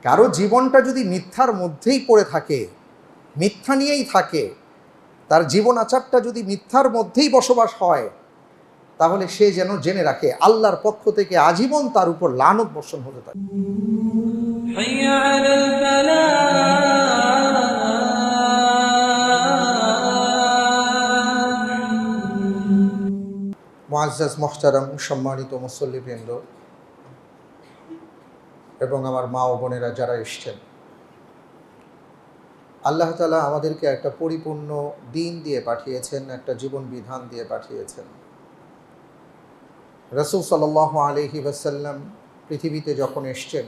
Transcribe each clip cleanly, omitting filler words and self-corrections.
কারো জীবনটা যদি মিথ্যার মধ্যেই পড়ে থাকে, মিথ্যা নিয়েই থাকে, তার জীবন আচারটা যদি মিথ্যার মধ্যেই বসবাস হয়, তাহলে সে যেন জেনে রাখে আল্লাহর পক্ষ থেকে আজীবন তার উপর লানত বর্ষণ হতে থাকে। মুআজ্জাজ মুহতারাম, সম্মানিত মুসল্লিবৃন্দ এবং আমার মা ও বোনেরা যারা এসছেন, আল্লাহ তাআলা আমাদেরকে একটা পরিপূর্ণ দিন দিয়ে পাঠিয়েছেন, একটা জীবন বিধান দিয়ে পাঠিয়েছেন। রাসূল সাল্লাল্লাহু আলাইহি ওয়াসাল্লাম পৃথিবীতে যখন এসছেন,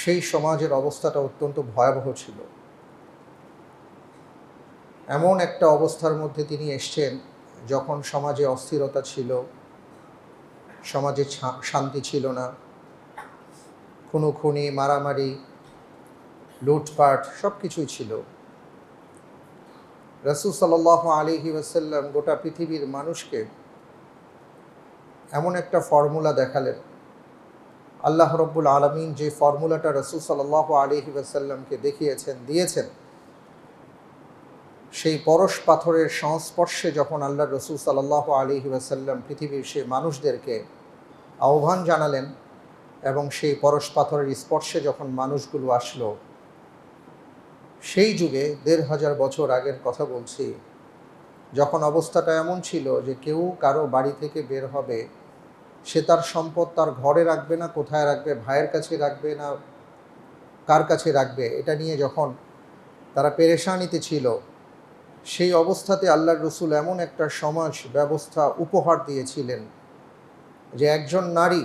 সেই সমাজের অবস্থাটা অত্যন্ত ভয়াবহ ছিল। এমন একটা অবস্থার মধ্যে তিনি এসছেন যখন সমাজে অস্থিরতা ছিল, সমাজে শান্তি ছিল না, খুনোখুনি, মারামারি, লুটপাট সব কিছুই ছিল। রাসূল সাল্লাল্লাহু আলাইহি ওয়াসাল্লাম গোটা পৃথিবীর মানুষকে এমন একটা ফর্মুলা দেখালেন। আল্লাহ রব্বুল আলামিন যে ফর্মুলাটা রাসূল সাল্লাল্লাহু আলাইহি ওয়াসাল্লামকে দেখিয়েছেন, দিয়েছেন, সেই পরশ পাথরের সংস্পর্শে যখন আল্লাহ রাসূল সাল্লাল্লাহু আলাইহি ওয়াসাল্লাম পৃথিবীর সেই মানুষদেরকে আহ্বান জানালেন এবং সেই পরশ পাথরের স্পর্শে যখন মানুষগুলো আসলো, সেই যুগে ১৫০০ বছর আগের কথা বলছি, যখন অবস্থাটা এমন ছিল যে কেউ কারো বাড়ি থেকে বের হবে, সে তার সম্পদ তার ঘরে রাখবে না, কোথায় রাখবে, ভাইয়ের কাছে রাখবে না কার কাছে রাখবে, এটা নিয়ে যখন তারা পেরেশানিতে ছিল, সেই অবস্থাতে আল্লাহর রসুল এমন একটা সমাজ ব্যবস্থা উপহার দিয়েছিলেন যে একজন নারী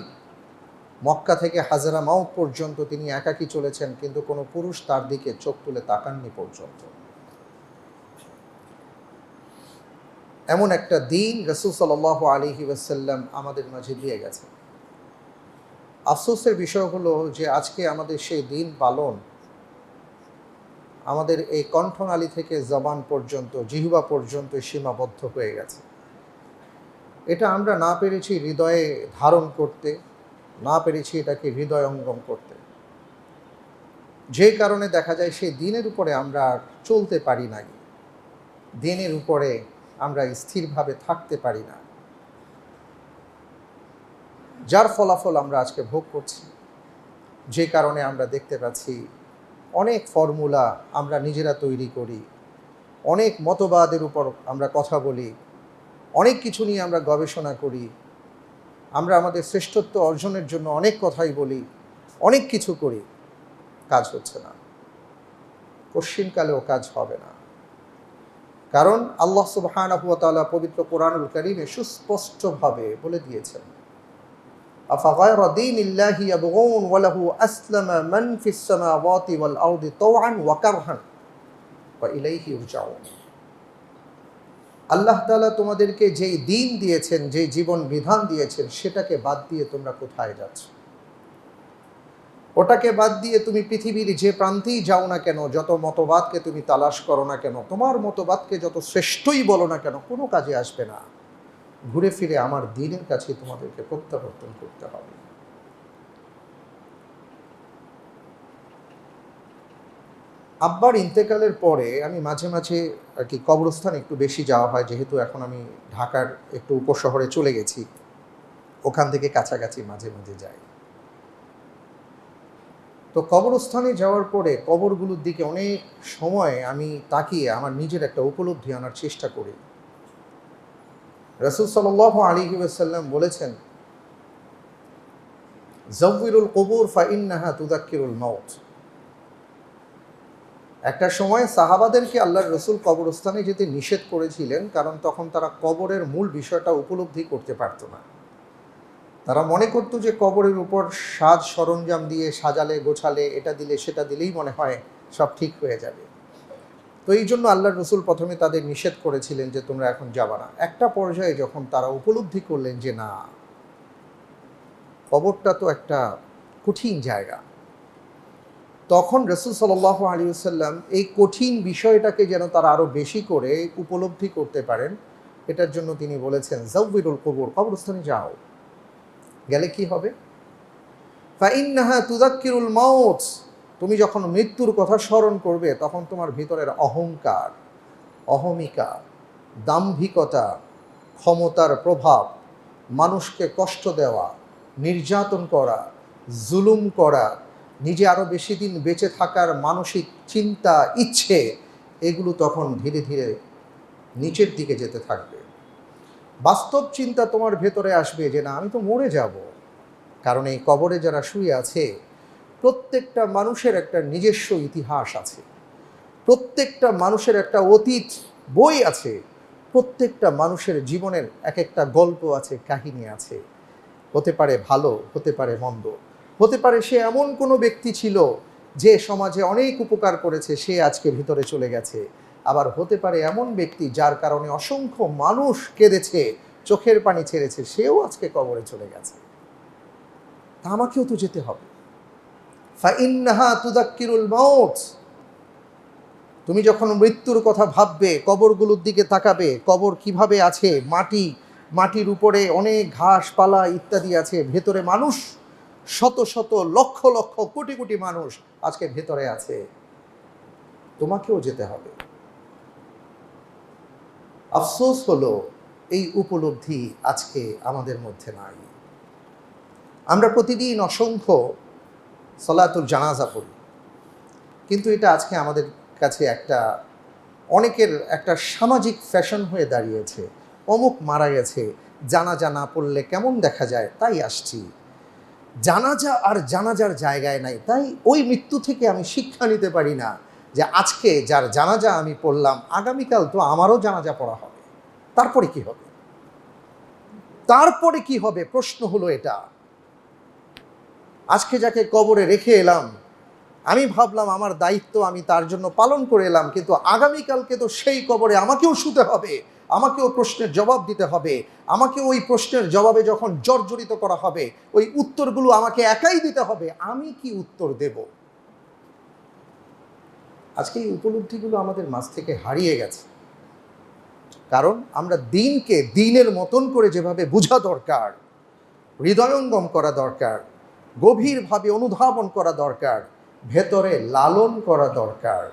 মক্কা থেকে হাজরা মাউত পর্যন্ত তিনি একাকী চলেছেন, কিন্তু কোনো পুরুষ তার দিকে চোখ তুলে তাকাননি পর্যন্ত। এমন একটা দিন রাসূল সাল্লাল্লাহু আলাইহি ওয়াসাল্লাম আমাদের মাঝে দিয়ে গেছেন। আফসোসের বিষয় হলো যে আজকে আমাদের সেই দিন পালন আমাদের এই কণ্ঠনালী থেকে জবান পর্যন্ত, জিহ্বা পর্যন্ত সীমাবদ্ধ হয়ে গেছে। এটা আমরা না পেরেছি হৃদয়ে ধারণ করতে, না পেরেছি এটাকে হৃদয়ঙ্গম করতে, যে কারণে দেখা যায় সেই দিনের উপরে আমরা আর চলতে পারি নাই, দিনের উপরে আমরা স্থিরভাবে থাকতে পারি না, যার ফলাফল আমরা আজকে ভোগ করছি। যে কারণে আমরা দেখতে পাচ্ছি অনেক ফর্মুলা আমরা নিজেরা তৈরি করি, অনেক মতবাদের উপর আমরা কথা বলি, অনেক কিছু নিয়ে আমরা গবেষণা করি, আমরা আমাদের শ্রেষ্ঠত্ব অর্জনের জন্য অনেক কথাই বলি, অনেক কিছু করি, কাজ হচ্ছে না, কশ্চিনকালেও কাজ হবে না। কারণ আল্লাহ সুবহানাহু ওয়া তাআলা পবিত্র কোরআনুল কারীমে সুস্পষ্টভাবে বলে দিয়েছেন, আফাগায়রা দীনিল্লাহি ইয়াবগুন ওয়া লাহু আসলামা মান ফিস সামাওয়াতি ওয়াল আরদি তাওআন ওয়া কারহান ওয়া ইলাইহি ইরজাউন। আল্লাহ তাআলা তোমাদেরকে যেই দিন দিয়েছেন, যেই জীবন বিধান দিয়েছেন, সেটাকে বাদ দিয়ে তোমরা কোথায় যাচ্ছ? ওটাকে বাদ দিয়ে তুমি পৃথিবীর যে প্রান্তেই যাও না কেন, যত মতবাদকে তুমি তালাশ করো না কেন, তোমার মতবাদকে যত শ্রেষ্ঠই বলো না কেন, কোনো কাজে আসবে না। ঘুরে ফিরে আমার দ্বীনের কাছে তোমাদেরকে প্রত্যাবর্তন করতে হবে। আব্বার ইন্তেকালের পরে আমি মাঝে মাঝে আর কি কবরস্থানে একটু বেশি যাওয়া হয়, যেহেতু এখন আমি ঢাকার একটু উপশহরে চলে গেছি, ওখান থেকে কাছাকাছি মাঝে মাঝে যাই। তো কবরস্থানে যাওয়ার পরে কবরগুলোর দিকে অনেক সময় আমি তাকিয়ে আমার নিজের একটা উপলব্ধি আনার চেষ্টা করি। রাসূল সাল্লাল্লাহু আলাইহি ওয়াসাল্লাম বলেছেন, যাওয়িরুল কুবুর ফাইন্নাহা তুযাক্কিরুল মাউত। একটা সময় সাহাবাদেরকে আল্লাহর রসুল কবরস্থানে যেতে নিষেধ করেছিলেন, কারণ তখন তারা কবরের মূল বিষয়টা উপলব্ধি করতে পারত না। তারা মনে করত যে কবরের উপর সাজ সরঞ্জাম দিয়ে সাজালে, গোছালে, এটা দিলে সেটা দিলেই মনে হয় সব ঠিক হয়ে যাবে। তো এই জন্য আল্লাহর রসুল প্রথমে তাদের নিষেধ করেছিলেন যে তোমরা এখন যাবা না। একটা পর্যায়ে যখন তারা উপলব্ধি করলেন যে না, কবরটা তো একটা কঠিন জায়গা, তখন রাসূল সাল্লাল্লাহু আলাইহি ওয়াসাল্লাম এই কঠিন বিষয়টাকে যেন তারা আরও বেশি করে উপলব্ধি করতে পারেন, এটার জন্য তিনি বলেছেন, যাওয়িরুল কুবুর, কবরস্থানে যাও। গেলে কি হবে? ফাইন্নাহা তুযাক্কিরুল মাউত, তুমি যখন মৃত্যুর কথা স্মরণ করবে তখন তোমার ভিতরের অহংকার, অহমিকা, দাম্ভিকতা, ক্ষমতার প্রভাব, মানুষকে কষ্ট দেওয়া, নির্যাতন করা, জুলুম করা, নিজে আরও বেশি দিন বেঁচে থাকার মানসিক চিন্তা, ইচ্ছে, এগুলো তখন ধীরে ধীরে নিচের দিকে যেতে থাকবে। বাস্তব চিন্তা তোমার ভেতরে আসবে যে না, আমি তো মরে যাব। কারণ এই কবরে যারা শুয়ে আছে প্রত্যেকটা মানুষের একটা নিজস্ব ইতিহাস আছে, প্রত্যেকটা মানুষের একটা অতীত বই আছে, প্রত্যেকটা মানুষের জীবনের এক একটা গল্প আছে, কাহিনী আছে। হতে পারে ভালো, হতে পারে মন্দ, হতে পারে সে এমন কোনো ব্যক্তি ছিল যে সমাজে অনেক উপকার করেছে, সে আজকে ভিতরে চলে গেছে। আবার হতে পারে এমন ব্যক্তি যার কারণে অসংখ্য মানুষ কেঁদেছে, চোখের পানি ছেড়েছে, সেও আজকে কবরে চলে গেছে। তা আমাকেও তো যেতে হবে। ফাইন্নাহা তুযাক্কিরুল মাউত, তুমি যখন মৃত্যুর কথা ভাববে, কবরগুলোর দিকে তাকাবে, কবর কিভাবে আছে, মাটির উপরে অনেক ঘাসপালা ইত্যাদি আছে, ভেতরে মানুষ শত শত লক্ষ লক্ষ কোটি কোটি মানুষ আজকে ভেতরে আছে, তোমাকেও যেতে হবে। আফসোস হলো এই উপলব্ধি আজকে আমাদের মধ্যে নাই। আমরা প্রতিদিন অসংখ্য সালাতুল জানাজা পড়ি, কিন্তু এটা আজকে আমাদের কাছে অনেকের একটা সামাজিক ফ্যাশন হয়ে দাঁড়িয়েছে। অমুক মারা গেছে, জানাজা না পড়লে কেমন দেখা যায়, তাই আসছি। জানাজা আর জানাজার জায়গায় নাই, তাই ওই মৃত্যু থেকে আমি শিক্ষা নিতে পারি না যে আজকে যার জানাজা আমি পড়লাম, আগামীকাল তো আমারও জানাজা পড়া হবে। তারপরে কি হবে? তারপরে কি হবে? প্রশ্ন হলো এটা। আজকে যাকে কবরে রেখে এলাম, আমি ভাবলাম আমার দায়িত্ব আমি তার জন্য পালন করে এলাম, কিন্তু আগামীকালকে তো সেই কবরে আমাকেও শুতে হবে, আমাকেও প্রশ্নের জবাব দিতে হবে। আমাকে ওই প্রশ্নের জবাবে যখন জর্জরিত করা হবে, ওই উত্তরগুলো আমাকে একাই দিতে হবে। আমি কি উত্তর দেব? আজকে এই উপলব্ধিগুলো আমাদের মাঝ থেকে হারিয়ে গেছে। কারণ আমরা দিনকে দিনের মতন করে যেভাবে বোঝা দরকার, হৃদয়ঙ্গম করা দরকার, গভীরভাবে অনুধাবন করা দরকার, ভেতরে লালন করা দরকার,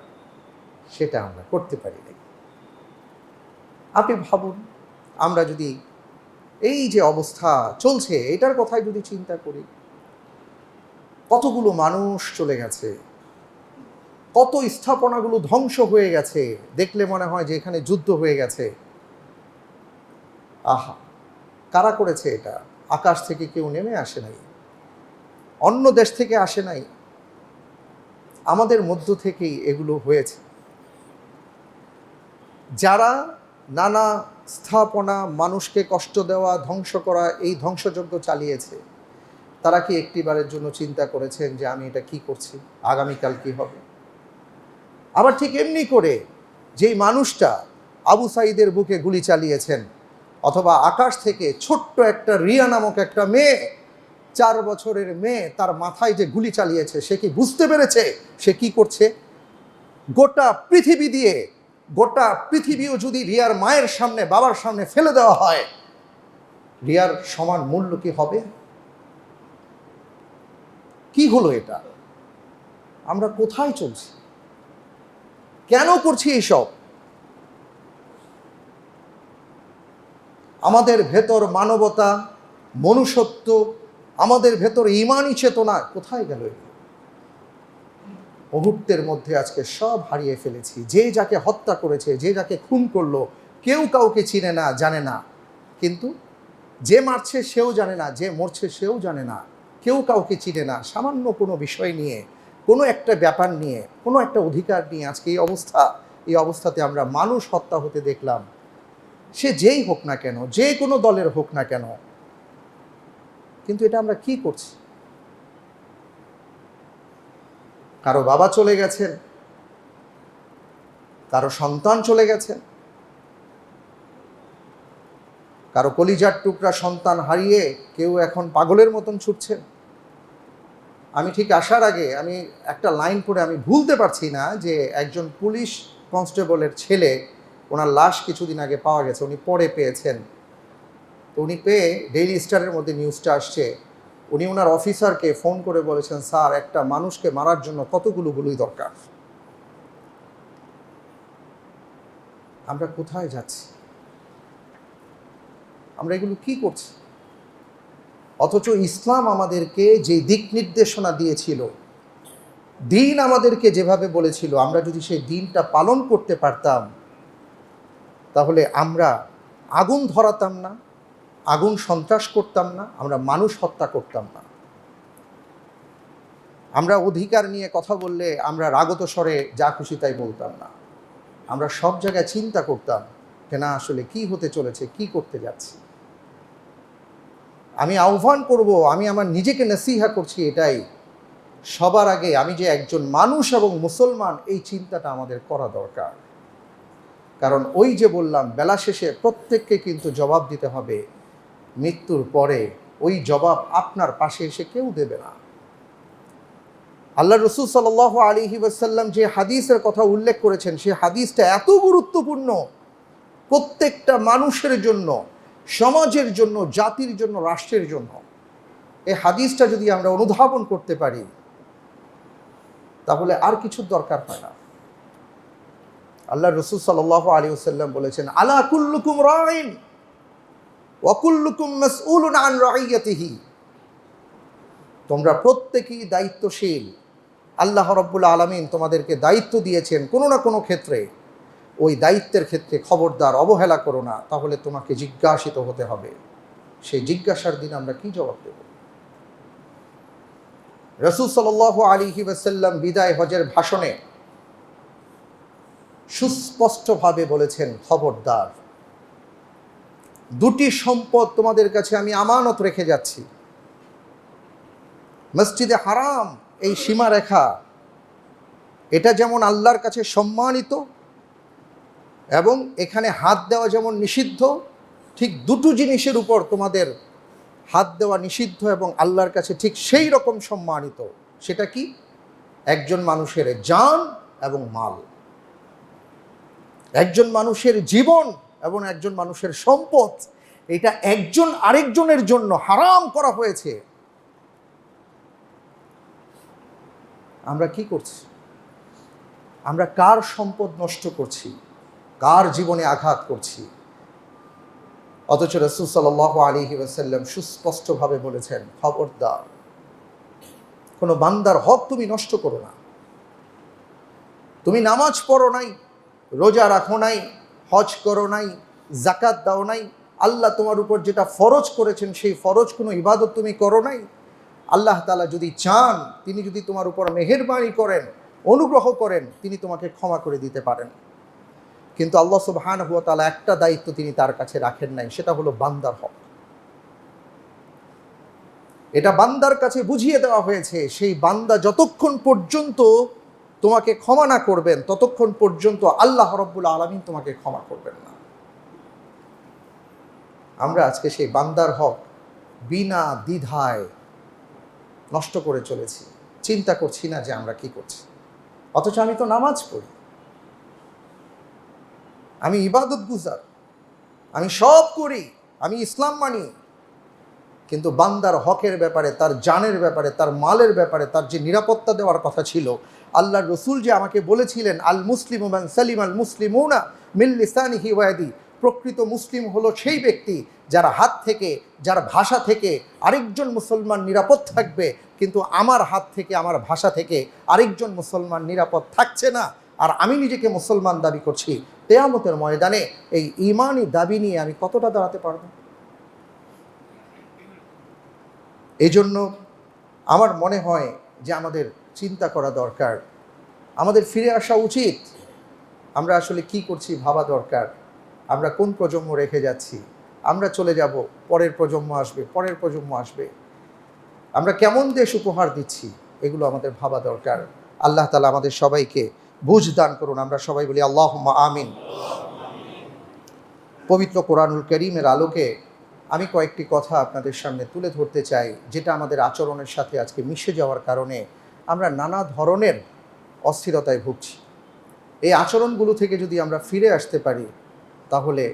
সেটা আমরা করতে পারি না। আপনি ভাবুন, আমরা যদি এই যে অবস্থা চলছে এটার কথাই যদি চিন্তা করি, কতগুলো মানুষ চলে গেছে, কত স্থাপনাগুলো ধ্বংস হয়ে গেছে, দেখলে মনে হয় যে এখানে যুদ্ধ হয়ে গেছে। আহা, কারা করেছে এটা? আকাশ থেকে কেউ নেমে আসে নাই, অন্য দেশ থেকে আসে নাই, আমাদের মধ্য থেকেই এগুলো হয়েছে। যারা নানা স্থাপনা, মানুষকে কষ্ট দেওয়া, ধ্বংস করা, এই ধ্বংসযজ্ঞ চালিয়েছে, তারা কি একটিবারের জন্য চিন্তা করেছেন যে আমি এটা কি করছি, আগামীকাল কি হবে? আবার ঠিক এমনি করে যেই মানুষটা আবু সাঈদের বুকে গুলি চালিয়েছেন, অথবা আকাশ থেকে ছোট্ট একটা রিয়া নামক একটা মেয়ে, 4 বছরের মেয়ে, তার মাথায় যে গুলি চালিয়েছে, সে কি বুঝতে পেরেছে সে কি করছে? গোটা পৃথিবীও যদি রিয়ার মায়ের সামনে, বাবার সামনে ফেলে দেওয়া হয়, রিয়ার সমান মূল্য কি হবে? কি হলো এটা? আমরা কোথায় চলছি? কেন করছি এইসব? আমাদের ভেতর মানবতা, মনুষ্যত্ব, আমাদের ভেতর ঈমানি চেতনা কোথায় গেল? মুহূর্তের মধ্যে আজকে সব হারিয়ে ফেলেছি। যে যাকে হত্যা করেছে, যে যাকে খুন করলো, কেউ কাউকে চিনে না, জানে না। কিন্তু যে মারছে সেও জানে না, যে মরছে সেও জানে না, কেউ কাউকে চিনে না। সামান্য কোনো বিষয় নিয়ে, কোনো একটা ব্যাপার নিয়ে, কোনো একটা অধিকার নিয়ে আজকে এই অবস্থাতে আমরা মানুষ হত্যা হতে দেখলাম। সে যেই হোক না কেন, যে কোনো দলের হোক না কেন, কিন্তু এটা আমরা কি করছি? কারো বাবা চলে গেছেন, কারো সন্তান চলে গেছেন, কারো কলিজার টুকরা সন্তান হারিয়ে কেউ এখন পাগলের মতন ছুটছেন। আমি ঠিক আসার আগে আমি একটা লাইন পড়ে আমি ভুলতে পারছি না যে একজন পুলিশ কনস্টেবলের ছেলে, ওনার লাশ কিছুদিন আগে পাওয়া গেছে, উনি পরে পেয়েছেন। তো উনি পেয়ে ডেইলি স্টারের মধ্যে নিউজটা আসছে, উনি ওনার অফিসারকে ফোন করে বলেছেন, স্যার একটা মানুষকে মারার জন্য কতগুলো গুলি দরকার। আমরা কোথায় যাচ্ছি? আমরা এগুলো কি করছি? অথচ ইসলাম আমাদেরকে যে দিক নির্দেশনা দিয়েছিল, দিন আমাদেরকে যেভাবে বলেছিল, আমরা যদি সেই দিনটা পালন করতে পারতাম তাহলে আমরা আগুন ধরাতাম না, আগুন সন্ত্রাস করতাম না, আমরা মানুষ হত্যা করতাম না। আমরা অধিকার নিয়ে কথা বললে আমরা রাগত স্বরে যা খুশি তাই বলতাম না। আমরা সব জায়গায় চিন্তা করতাম যে না, আসলে কি হতে চলেছে, কি করতে যাচ্ছি। আমি আহ্বান করব, আমি আমার নিজেকে নসিহা করছি এটাই, সবার আগে আমি যে একজন মানুষ এবং মুসলমান, এই চিন্তাটা আমাদের করা দরকার। কারণ ওই যে বললাম, বেলা শেষে প্রত্যেককে কিন্তু জবাব দিতে হবে। মৃত্যুর পরে ওই জবাব আপনার পাশে এসে কেউ দেবে না। আল্লাহ রসুল সাল্লাল্লাহু আলাইহি ওয়াসাল্লাম যে হাদিসের কথা উল্লেখ করেছেন, সেই হাদিসটা এত গুরুত্বপূর্ণ, প্রত্যেকটা মানুষের জন্য, সমাজের জন্য, জাতির জন্য, রাষ্ট্রের জন্য। এই হাদিসটা যদি আমরা অনুধাবন করতে পারি তাহলে আর কিছুর দরকার হয় না। আল্লাহ রসুল সাল্লাল্লাহু আলাইহি ওয়াসাল্লাম বলেছেন, আলা কুল্লুকুম রাইন ওয়া কুল্লুকুম মাসউলুন আন রাইয়াতিহি। তোমরা প্রত্যেকেই দায়িত্বশীল। আল্লাহ রাব্বুল আলামিন তোমাদেরকে দায়িত্ব দিয়েছেন কোনো না কোনো ক্ষেত্রে। ওই দায়িত্বের ক্ষেত্রে খবরদার অবহেলা করো না, তাহলে তোমাকে জিজ্ঞাসিত হতে হবে। সেই জিজ্ঞাসার দিন আমরা কি জবাব দেব? রাসূল সাল্লাল্লাহু আলাইহি ওয়াসাল্লাম বিদায় হজের ভাষণে সুস্পষ্টভাবে বলেছেন, খবরদার, দুটি সম্পদ তোমাদের কাছে আমি আমানত রেখে যাচ্ছি। মসজিদে হারাম, এই সীমারেখা, এটা যেমন আল্লাহর কাছে সম্মানিত এবং এখানে হাত দেওয়া যেমন নিষিদ্ধ, ঠিক দুটো জিনিসের উপর তোমাদের হাত দেওয়া নিষিদ্ধ এবং আল্লাহর কাছে ঠিক সেই রকম সম্মানিত। সেটা কি? একজন মানুষের জান এবং মাল, একজন মানুষের জীবন এবং একজন মানুষের সম্পদ। এটা একজন আরেকজনের জন্য হারাম করা হয়েছে। আমরা কি করছি? আমরা কার সম্পদ নষ্ট করছি, কার জীবনে আঘাত করছি? অথচ রাসূল সাল্লাল্লাহু আলাইহি ওয়াসাল্লাম সুস্পষ্টভাবে বলেছেন, খবরদার, কোনো বান্দার হক তুমি নষ্ট করো না। তুমি নামাজ পড়ো নাই, রোজা রাখো নাই, হজ করো নাই, যাকাত দাও নাই, আল্লাহ তোমার উপর যেটা ফরজ করেছেন সেই ফরজ কোনো ইবাদত তুমি করো নাই। আল্লাহ তাআলা যদি চান, তিনি যদি তোমার উপর মেহেরবানি করেন, অনুগ্রহ করেন, তিনি তোমাকে ক্ষমা করে দিতে পারেন। কিন্তু আল্লাহ সুবহানাহু ওয়া তাআলা একটা দায়িত্ব তিনি তার কাছে রাখেন নাই, সেটা হলো বান্দার হক। এটা বান্দার কাছে বুঝিয়ে দেওয়া হয়েছে, সেই বান্দা যতক্ষণ পর্যন্ত তোমাকে ক্ষমা না করবেন ততক্ষণ পর্যন্ত আল্লাহ রাব্বুল আলামিন তোমাকে ক্ষমা করবেন না। আমরা আজকে সেই বান্দার হক বিনা দ্বিধায় নষ্ট করে চলেছি, চিন্তা করছি না যে আমরা কি করছি। অথচ আমি তো নামাজ পড়ি, আমি ইবাদত গুজার, আমি সব করি, আমি ইসলাম মানি, কিন্তু বান্দার হকের ব্যাপারে, তার জানের ব্যাপারে, তার মালের ব্যাপারে, তার যে নিরাপত্তা দেওয়ার কথা ছিল, আল্লাহর রসুল যে আমাকে বলেছিলেন, আল মুসলিমু মান সালিম আল মুসলিমুনা মিন লিসানিহি ওয়া ইয়াদিহি, প্রকৃত মুসলিম হলো সেই ব্যক্তি যার হাত থেকে, যার ভাষা থেকে আরেকজন মুসলমান নিরাপদ থাকবে, কিন্তু আমার হাত থেকে, আমার ভাষা থেকে আরেকজন মুসলমান নিরাপদ থাকছে না, আর আমি নিজেকে মুসলমান দাবি করছি। কিয়ামতের ময়দানে এই ঈমানি দাবি নিয়ে আমি কতটা দাঁড়াতে পারবো? এই জন্য আমার মনে হয় যে আমাদের চিন্তা করা দরকার, আমাদের ফিরে আসা উচিত। আমরা আসলে কি করছি ভাবা দরকার। আমরা কোন প্রজন্ম রেখে যাচ্ছি? আমরা চলে যাব, পরের প্রজন্ম আসবে, পরের প্রজন্ম আসবে। আমরা কেমন দেশ উপহার দিচ্ছি, এগুলো আমাদের ভাবা দরকার। আল্লাহ তাআলা আমাদের সবাইকে বুঝ দান করুন। আমরা সবাই বলি আল্লাহুম্মা আমিন। পবিত্র কোরআনুল কারীমের আলোকে আমি কয়েকটি কথা আপনাদের সামনে তুলে ধরতে চাই, যেটা আমাদের আচরণের সাথে আজকে মিশে যাওয়ার কারণে আমরা নানা ধরনের অস্থিরতায় ভুগছি। এই আচরণগুলো থেকে যদি আমরা ফিরে আসতে পারি তাহলে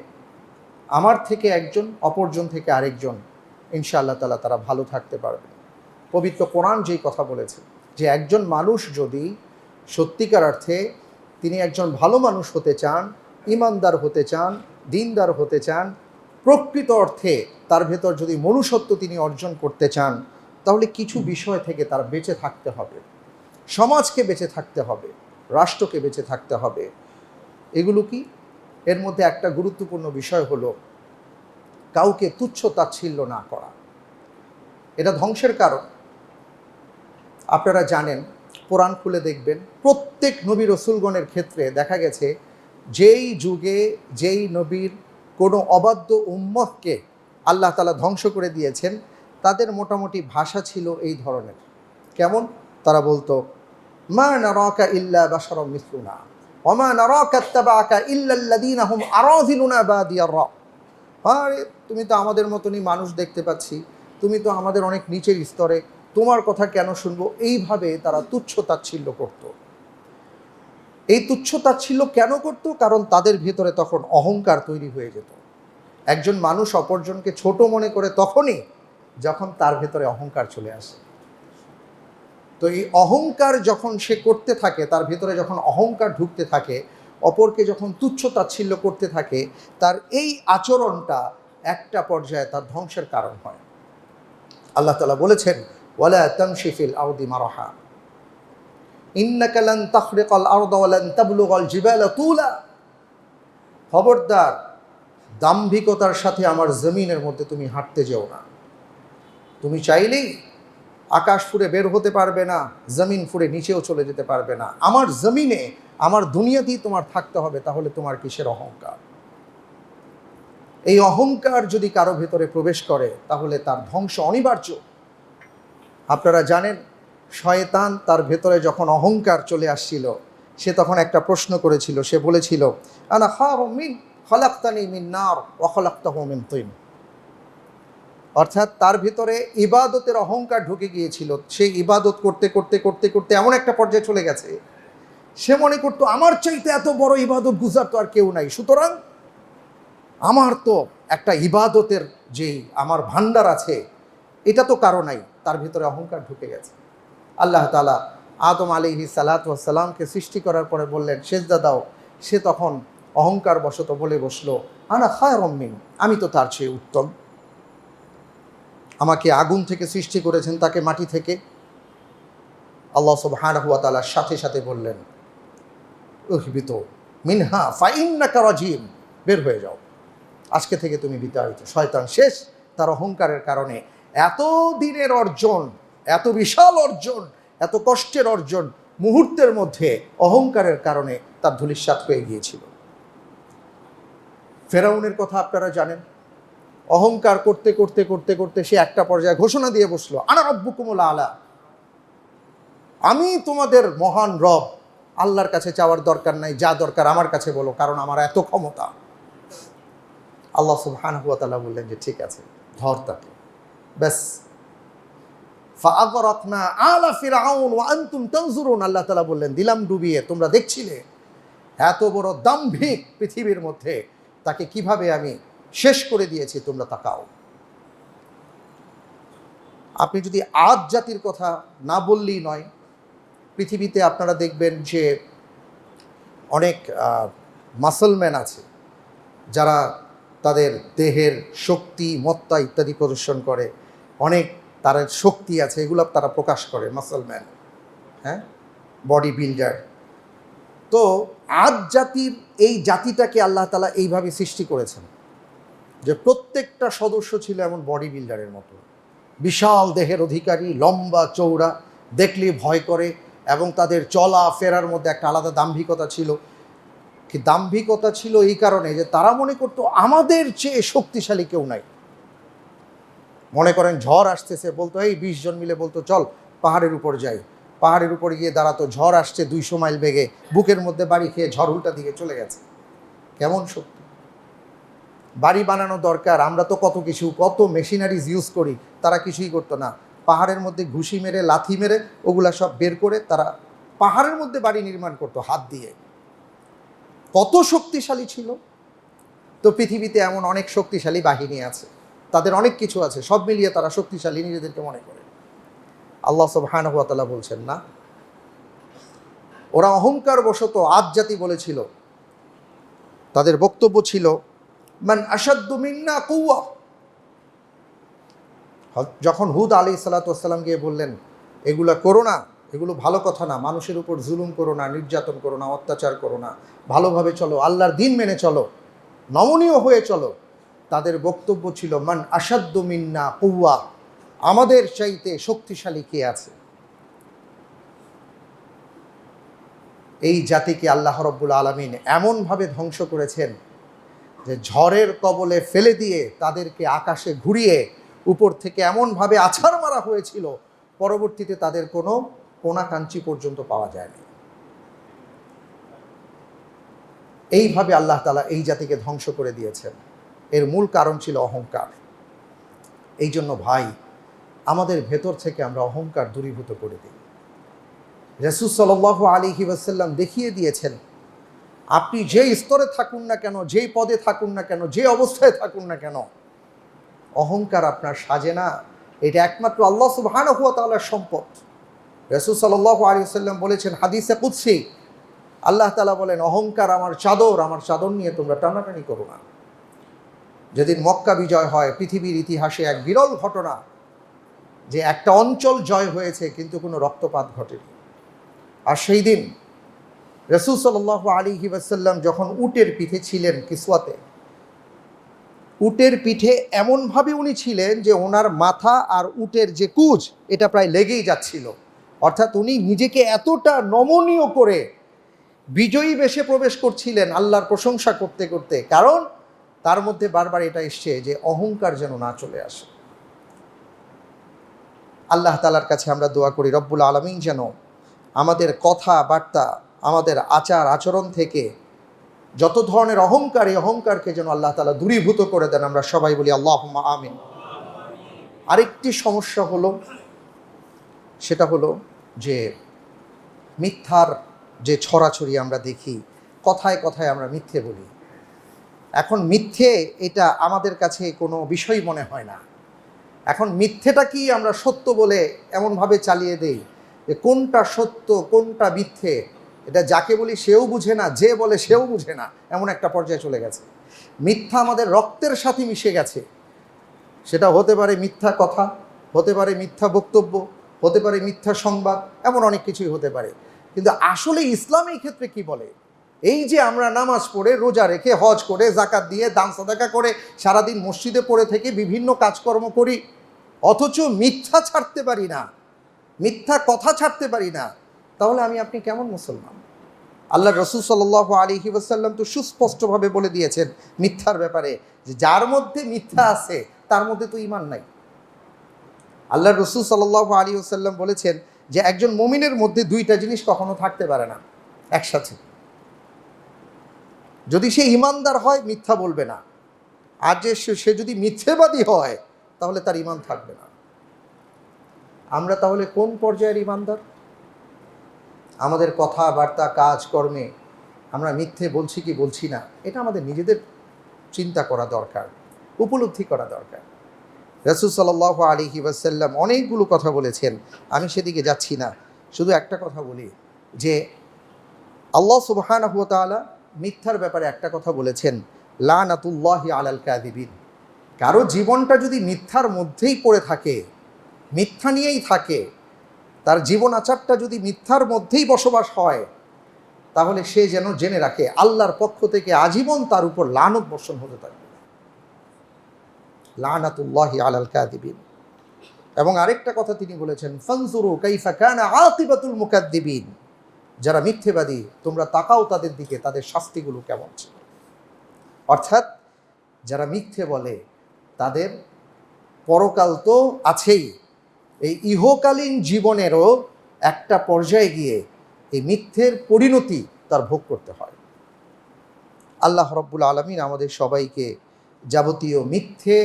আমার থেকে একজন, অপরজন থেকে আরেকজন, ইনশাআল্লাহ তাআলা তারা ভালো থাকতে পারবে। পবিত্র কোরআন যেই কথা বলেছে যে একজন মানুষ যদি সত্যিকার অর্থে তিনি একজন ভালো মানুষ হতে চান, ইমানদার হতে চান, দিনদার হতে চান, প্রকৃত অর্থে তার ভেতর যদি মনুষ্যত্ব তিনি অর্জন করতে চান, তাহলে কিছু বিষয় থেকে তার বেঁচে থাকতে হবে। সমাজকে বেঁচে থাকতে হবে, রাষ্ট্রকে বেঁচে থাকতে হবে। এগুলো কি? এর মধ্যে একটা গুরুত্বপূর্ণ বিষয় হলো কাউকে তুচ্ছ তাচ্ছিল্য না করা। এটা ধ্বংসের কারণ। আপনারা জানেন, কোরআন খুলে দেখবেন, প্রত্যেক নবী রসুলগণের ক্ষেত্রে দেখা গেছে যেই যুগে যেই নবীর কোনো অবাধ্য উম্মতকে আল্লাহ তাআলা ধ্বংস করে দিয়েছেন, তাদের মোটামুটি ভাষা ছিল এই ধরনের। কেমন? তারা বলতো, মা নারাকা ইল্লা বাশারাম মিসলুনা ওয়া মা নারাকা ইত্তাবাআকা ইল্লা আল্লাযীনা হুম আরাযিলুনা বাদিয়ার রা। আরে তুমি তো আমাদের মতনই মানুষ দেখতে পাচ্ছি, তুমি তো আমাদের অনেক নিচের স্তরে, তোমার কথা কেন শুনবো? এইভাবে তারা তুচ্ছ তাচ্ছিল্য করত। এই তুচ্ছ তাচ্ছিল্য কেন করত? কারণ তাদের ভেতরে তখন অহংকার তৈরি হয়ে যেত। একজন মানুষ অপরজনকে ছোট মনে করে তখনই যখন তার ভেতরে অহংকার চলে আসে। তো এই অহংকার যখন সে করতে থাকে, তার ভেতরে যখন অহংকার ঢুকতে থাকে, অপরকে যখন তুচ্ছ তাচ্ছিল্য করতে থাকে, তার এই আচরণটা একটা পর্যায়ে তার ধ্বংসের কারণ হয়। আল্লাহ তাআলা বলেছেন, ওয়ালা তামশি ফিল আরদি মারহা ইন্নাকা লান তাখরিকাল আরদা ওয়া লান তাবলুগাল জিবালা তুলা। খবরদার, দাম্ভিকতার সাথে আমার জমিনের মধ্যে তুমি হাঁটতে যেও না। তুমি চাইলেই আকাশ ফুঁড়ে বের হতে পারবে না, জমিন ফুঁড়ে নিচেও চলে যেতে পারবে না। আমার জমিনে, আমার দুনিয়াতেই তোমার থাকতে হবে। তাহলে তোমার কিসের অহংকার? এই অহংকার যদি কারো ভেতরে প্রবেশ করে তাহলে তার ধ্বংস অনিবার্য। আপনারা জানেন, শয়তান তার ভেতরে যখন অহংকার চলে আসছিল, সে তখন একটা প্রশ্ন করেছিল। সে বলেছিল, আনা খায়রুম মিন খালাকতানি মিন নার ওয়া খালাকতাহু মিন তিন। অর্থাৎ তার ভিতরে ইবাদতের অহংকার ঢুকে গিয়েছিল। সে ইবাদত করতে করতে করতে করতে এমন একটা পর্যায়ে চলে গেছে, সে মনে করতো আমার চাইতে এত বড় ইবাদত গুজার তো আর কেউ নাই, সুতরাং আমার তো একটা ইবাদতের যেই আমার ভান্ডার আছে, এটা তো কারো নাই। তার ভিতরে অহংকার ঢুকে গেছে। আল্লাহ তাআলা আদম আলাইহিস সালাতু ওয়াস সালামকে সৃষ্টি করার পরে বললেন সেজদা দাও। সে তখন অহংকার বশত বলে বসলো, আনা খায়রুম মিন, আমি তো তার চেয়ে উত্তম। আমাকে আগুন থেকে সৃষ্টি করেছেন, তাকে মাটি থেকে। আল্লাহ সুবহানাহু ওয়া তাআলা সাথে সাথে বললেন, উহবিতু মিনহা ফাইন্নাকা রাজিম, বের হয়ে যাও, আজকে থেকে তুমি বিতাড়িত। শয়তান শেষ। তার অহংকারের কারণে এত দিনের অর্জন, এত বিশাল অর্জন, এত কষ্টের অর্জন মুহূর্তের মধ্যে অহংকারের কারণে তার ধূলিসাৎ হয়ে গিয়েছিল। ফেরাউনের কথা আপনারা জানেন। অহংকার করতে করতে করতে করতে সে একটা পর্যায়ে ঘোষণা দিয়ে বসলো, আনা রব্বুকুমুল আলা, আমি তোমাদের মহান রব। আল্লাহর কাছে চাওয়ার দরকার নাই, যা দরকার আমার কাছে বলো, কারণ আমার এত ক্ষমতা। আল্লাহ সুবহানাহু ওয়া তাআলা বললেন যে ঠিক আছে, ধর তাকে। ব্যাস, ফাআগরাকনা আলা ফিরআউন ওয়া আনতুম তানজুরুন। আল্লাহ তাআলা বললেন, দিলাম ডুবিয়ে, তোমরা দেখছিলে। এত বড় দাম্ভিক পৃথিবীর মধ্যে তাকে কিভাবে আমি শেষ করে দিয়েছি, তোমরা তাকাও। আপনি যদি আদ জাতির কথা না বললেই নয়, পৃথিবীতে আপনারা দেখবেন যে অনেক মাসলম্যান আছে যারা তাদের দেহের শক্তি, মত্তা ইত্যাদি প্রদর্শন করে। অনেক তাদের শক্তি আছে, এগুলো তারা প্রকাশ করে, মাসলম্যান, হ্যাঁ, বডি বিল্ডার। তো আদ জাতির এই জাতিটাকে আল্লাহ তাআলা এইভাবে সৃষ্টি করেছেন যে প্রত্যেকটা সদস্য ছিল এমন বডি বিল্ডারের মতো, বিশাল দেহের অধিকারী, লম্বা চৌড়া, দেখলে ভয় করে, এবং তাদের চলা ফেরার মধ্যে একটা আলাদা দাম্ভিকতা ছিল। কি দাম্ভিকতা ছিল এই কারণে যে তারা মনে করতো আমাদের চেয়ে শক্তিশালী কেউ নাই। মনে করেন ঝড় আসতেছে, বলতো এই 20 জন মিলে বলতো চল পাহাড়ের উপর যাই। পাহাড়ের উপর গিয়ে দাঁড়াতো, ঝড় আসছে 200 মাইল বেগে, বুকের মধ্যে বাড়ি খেয়ে ঝড় উল্টা দিকে চলে গেছে। কেমন শক্তি! বাড়ি বানানো দরকার, আমরা তো কত কিছু, কত মেশিনারিজ ইউজ করি, তারা কিছুই করতো না। পাহাড়ের মধ্যে ঘুষি মেরে, লাথি মেরে ওগুলা সব বের করে তারা পাহাড়ের মধ্যে বাড়ি নির্মাণ করতো হাত দিয়ে। কত শক্তিশালী ছিল! তো পৃথিবীতে এমন অনেক শক্তিশালী বাহিনী আছে, তাদের অনেক কিছু আছে, সব মিলিয়ে তারা শক্তিশালী নিজেদেরকে মনে করে। আল্লাহ সুবহানাহু ওয়া তাআলা বলছেন না, ওরা অহংকার বশত আদ জাতি বলেছিল, তাদের বক্তব্য ছিল মান আশাদ্দু মিন্না কুওয়া। যখন হুদ আলাইহিস সালাতু ওয়াস সালাম গিয়ে বললেন এগুলা করো না, এগুলো ভালো কথা না, মানুষের উপর জুলুম করো না, নির্যাতন করো না, অত্যাচার করো না, ভালোভাবে চলো, আল্লাহর দিন মেনে চলো, নমনীয় হয়ে চলো, তাদের বক্তব্য ছিল মান আশাদ্দু মিন্না কুওয়া, আমাদের চাইতে শক্তিশালী কে আছে। এই জাতিকে আল্লাহ রাব্বুল আলামিন এমনভাবে ধ্বংস করেছেন যে ঝড়ের কবলে ফেলে দিয়ে তাদেরকে আকাশে ঘুরিয়ে উপর থেকে এমনভাবে আছাড় মারা হয়েছিল, পরবর্তীতে তাদের কোনো কোনাকাঞ্চি পর্যন্ত পাওয়া যায়নি। এইভাবে আল্লাহ তাআলা এই জাতিকে ধ্বংস করে দিয়েছেন। এর মূল কারণ ছিল অহংকার। এই জন্য ভাই, আমাদের ভেতর থেকে আমরা অহংকার দূরীভূত করে দিই। রাসূল সাল্লাল্লাহু আলাইহি ওয়াসাল্লাম দেখিয়ে দিয়েছেন, আপনি যেই স্তরে থাকুন না কেন, যেই পদে থাকুন না কেন, যে অবস্থায় থাকুন না কেন, অহংকার আপনার সাজে না। এটা একমাত্র আল্লাহ সুবহানাহু ওয়া তাআলার সম্পদ। রাসূল সাল্লাল্লাহু আলাইহি ওয়াসাল্লাম বলেছেন হাদিসে কুদসি, আল্লাহ তাআলা বলেন, অহংকার আমার চাদর নিয়ে তোমরা টানাটানি করো না। যেদিন মক্কা বিজয় হয়, পৃথিবীর ইতিহাসে এক বিরল ঘটনা, যে একটা অঞ্চল জয় হয়েছে কিন্তু কোনো রক্তপাত ঘটেনি। আর সেই দিন রাসূল সাল্লাল্লাহু আলাইহি ওয়াসাল্লাম যখন উটের পিঠে ছিলেন কিসওয়াতে, উটের পিঠে এমনভাবে উনি ছিলেন যে ওনার মাথা আর উটের যে কুঁজ এটা প্রায় লেগেই যাচ্ছিল। অর্থাৎ উনি নিজেকে এতটা নমনীয় করে বিজয়ী বেশে প্রবেশ করছিলেন আল্লাহর প্রশংসা করতে করতে, কারণ তার মধ্যে বারবার এটা এসছে যে অহংকার যেন না চলে আসে। আল্লাহ তাআলার কাছে আমরা দোয়া করি রব্বুল আলামিন যেন আমাদের কথাবার্তা, আমাদের আচার আচরণ থেকে যত ধরনের অহংকার, এই অহংকারকে যেন আল্লাহ তাআলা দূরীভূত করে দেন। আমরা সবাই বলি আল্লাহুম্মা আমিন। আরেকটি সমস্যা হলো, সেটা হলো যে মিথ্যার যে ছড়াছড়ি আমরা দেখি, কথায় কথায় আমরা মিথ্যে বলি। এখন মিথ্যে এটা আমাদের কাছে কোনো বিষয় মনে হয় না। এখন মিথ্যেটা কি আমরা সত্য বলে এমনভাবে চালিয়ে দেই যে কোনটা সত্য কোনটা মিথ্যে এটা যাকে বলি সেও বুঝে না, যে বলে সেও বুঝে না, এমন একটা পর্যায়ে চলে গেছে। মিথ্যা আমাদের রক্তের সাথে মিশে গেছে। সেটা হতে পারে মিথ্যা কথা, হতে পারে মিথ্যা বক্তব্য, হতে পারে মিথ্যা সংবাদ, এমন অনেক কিছুই হতে পারে। কিন্তু আসলে ইসলাম এই ক্ষেত্রে কি বলে? এই যে আমরা নামাজ পড়ে, রোজা রেখে, হজ করে, যাকাত দিয়ে, দান সাদাকা করে, সারাদিন মসজিদে পড়ে থেকে বিভিন্ন কাজকর্ম করি, অথচ মিথ্যা ছাড়তে পারি না, মিথ্যা কথা ছাড়তে পারি না, তাহলে আমি আপনি কেমন মুসলমান? আল্লাহ রাসূল সাল্লাল্লাহু আলাইহি ওয়াসাল্লাম তো সুস্পষ্টভাবে বলে দিয়েছেন মিথ্যার ব্যাপারে, যে যার মধ্যে মিথ্যা আছে তার মধ্যে তো ঈমান নাই। আল্লাহ রাসূল সাল্লাল্লাহু আলাইহি ওয়াসাল্লাম বলেছেন যে একজন মুমিনের মধ্যে দুইটা জিনিস কখনো থাকতে পারে না একসাথে। যদি সে ঈমানদার হয় মিথ্যা বলবে না, আর যে সে যদি মিথ্যেবাদী হয় তাহলে তার ঈমান থাকবে না। আমরা তাহলে কোন পর্যায়ের ঈমানদার? আমাদের কথাবার্তা কাজকর্মে আমরা মিথ্যে বলছি কি বলছি না, এটা আমাদের নিজেদের চিন্তা করা দরকার, উপলব্ধি করা দরকার। রাসূল সাল্লাল্লাহু আলাইহি ওয়াসাল্লাম অনেকগুলো কথা বলেছেন, আমি সেদিকে যাচ্ছি না। শুধু একটা কথা বলি যে আল্লাহ সুবহানাহু ওয়া তাআলা মিথ্যার ব্যাপারে একটা কথা বলেছেন, লানাতুল্লাহি আলাল কাযিবিন। কারো জীবনটা যদি মিথ্যার মধ্যেই পড়ে থাকে, মিথ্যা নিয়েই থাকে, তার জীবন আচারটা যদি মিথ্যার মধ্যেই বসবাস হয়, তাহলে সে যেন জেনে রাখে আল্লাহর পক্ষ থেকে আজীবন তার উপর লানত বর্ষণ হতে থাকবে। লানাতুল্লাহি আলাল কাযিবিন। এবং আরেকটা কথা তিনি বলেছেন, ফানজুরু কাইফা কানা আকিবাতুল মুকাদ্দিবিন। যারা মিথ্যেবাদী তোমরা তাকাও তাদের দিকে, তাদের শাস্তিগুলো কেমন ছিল। অর্থাৎ যারা মিথ্যে বলে তাদের পরকাল তো আছেই, এই ইহকালীন জীবনেরও একটা পর্যায়ে গিয়ে এই মিথ্যের পরিণতি তার ভোগ করতে হয়। আল্লাহ রাব্বুল আলামিন আমাদের সবাইকে যাবতীয় মিথ্যে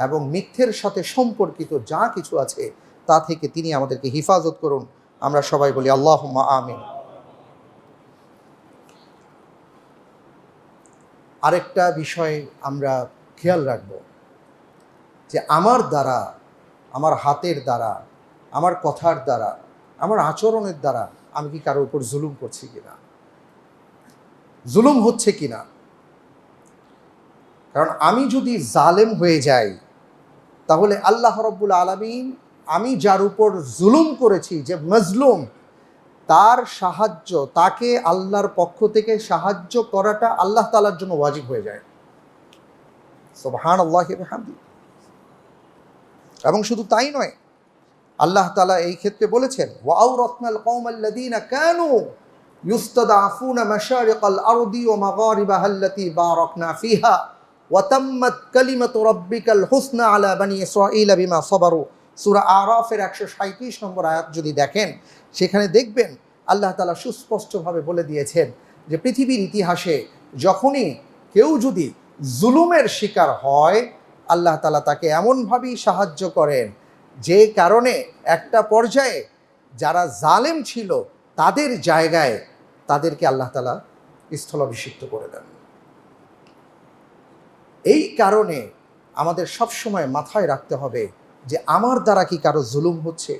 এবং মিথ্যের সাথে সম্পর্কিত যা কিছু আছে তা থেকে তিনি আমাদেরকে হিফাজত করুন। আমরা সবাই বলি আল্লাহুম্মা আমিন। আরেকটা বিষয় আমরা খেয়াল রাখব যে আমার দ্বারা, আমার হাতের দ্বারা, আমার কথার দ্বারা, আমার আচরণের দ্বারা আমি কি কারো উপর জুলুম করছি কিনা, জুলুম হচ্ছে কিনা। কারণ আমি যদি জালেম হয়ে যাই, তাহলে আল্লাহ রাব্বুল আলামিন আমি যার উপর জুলুম করেছি, যে মজলুম, তার সাহায্য, তাকে আল্লাহর পক্ষ থেকে সাহায্য করাটা আল্লাহ তাআলার জন্য ওয়াজিব হয়ে যায়। সুবহানাল্লাহি ওয়া বিহামদিহি। এবং শুধু তাই নয়, আল্লাহ তাআলা এই ক্ষেত্রে বলেছেন, ওয়া আওরাতনাল কওমাল্লাযীনা কানু ইউস্তাদআফুনা মাশারিকাল আরদি ওয়া মাগারিবাহা আল্লাতী বারাকনা ফিহা ওয়া তাম্মাত কালিমাতু রাব্বিকাল হুসনা আলা বানি ইসরাঈলা বিমা সাবারু। সূরা আরাফের 137 নম্বর আয়াত যদি দেখেন, সেখানে দেখবেন আল্লাহ তাআলা সুস্পষ্টভাবে বলে দিয়েছেন যে পৃথিবীর ইতিহাসে যখনই কেউ যদি জুলুমের শিকার হয়, আল্লাহ তাআলা তাকে এমনভাবেই সাহায্য করেন যে কারণে একটা পর্যায়ে যারা জালেম ছিল তাদের জায়গায় তাদেরকে আল্লাহ তাআলা স্থলাভিষিক্ত করে দেন। এই কারণে আমাদের সবসময় মাথায় রাখতে হবে যে আমার দ্বারা কি কারো জুলুম হচ্ছে,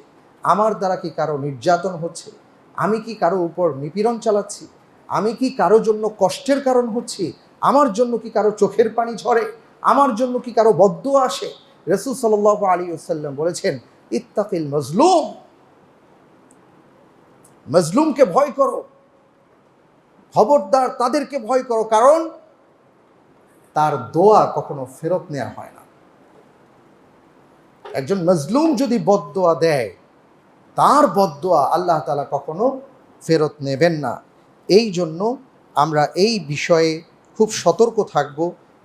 আমার দ্বারা কি কারো নির্যাতন হচ্ছে, আমি কি কারো উপর নিপীড়ন চালাচ্ছি, আমি কি কারো জন্য কষ্টের কারণ হচ্ছি, আমার জন্য কি কারো চোখের পানি ঝরে, আমার জন্য কি কারো বদদুয়া আসে। রাসূল সাল্লাল্লাহু আলাইহি ওয়াসাল্লাম বলেছেন, ইত্তাকিল মাজলুম, মজলুমকে ভয় করো, খবরদার তাদেরকে ভয় করো, কারণ তার দোয়া কখনো ফেরত নেওয়া হয় না। একজন মজলুম যদি বদদোয়া দেয়, তার বদদোয়া আল্লাহ তাআলা কখনো ফেরত নেবেন না। এই জন্য আমরা এই বিষয়ে খুব সতর্ক থাকব।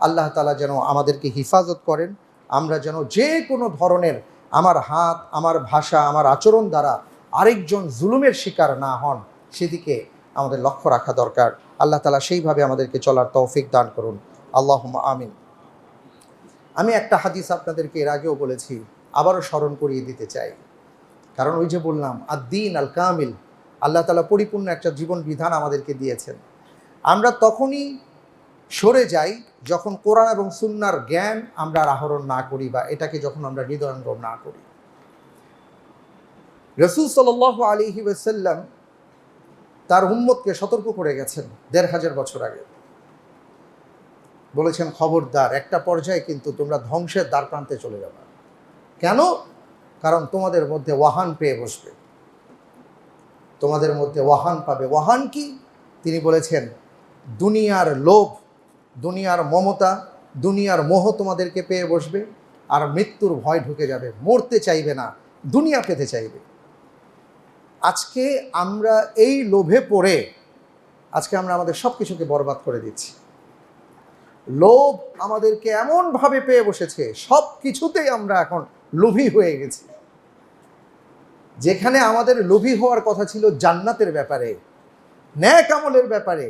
আল্লাহ তাআলা যেন আমাদেরকে হিফাজত করেন, আমরা যেন যে কোনো ধরনের আমার হাত, আমার ভাষা, আমার আচরণ দ্বারা আরেকজন জুলুমের শিকার না হন, সেদিকে আমাদের লক্ষ্য রাখা দরকার। আল্লাহ তাআলা সেইভাবে আমাদেরকে চলার তৌফিক দান করুন। আল্লাহুম্মা আমিন। আমি একটা হাদিস আপনাদেরকে এর আগেও বলেছি, আবারও স্মরণ করিয়ে দিতে চাই। কারণ ওই যে বললাম, আদ-দীন আল কামিল, আল্লাহ তাআলা পরিপূর্ণ একটা জীবন বিধান আমাদেরকে দিয়েছেন। আমরা তখনই সরে যাই যখন কোরআন এবং সুন্নাহর জ্ঞান আমরা আহরণ না করি, বা এটাকে যখন আমরা হৃদয়ঙ্গম না করি। রাসূল সাল্লাল্লাহু আলাইহি ওয়াসাল্লাম তার উম্মতকে সতর্ক করে গেছেন ১৫০০ বছর আগে। বলেছেন, খবরদার, একটা পর্যায়ে কিন্তু তোমরা ধ্বংসের দ্বারপ্রান্তে চলে যাবে। কেন? কারণ তোমাদের মধ্যে ওয়াহান পেয়ে বসবে, তোমাদের মধ্যে ওয়াহান পাবে। ওয়াহান কি? তিনি বলেছেন, দুনিয়ার লোভ, দুনিয়ার মমতা, দুনিয়ার মোহ তোমাদেরকে পেয়ে বসবে, আর মৃত্যুর ভয় ঢুকে যাবে, মরতে চাইবে না, দুনিয়া পেতে চাইবে। আজকে আমরা এই লোভে পড়ে আজকে আমরা আমাদের সব কিছুকে বরবাদ করে দিচ্ছি। লোভ আমাদেরকে এমনভাবে পেয়ে বসেছে, সব কিছুতেই আমরা এখন লোভী হয়ে গেছি। যেখানে আমাদের লোভী হওয়ার কথা ছিল জান্নাতের ব্যাপারে, ন্যাক আমলের ব্যাপারে,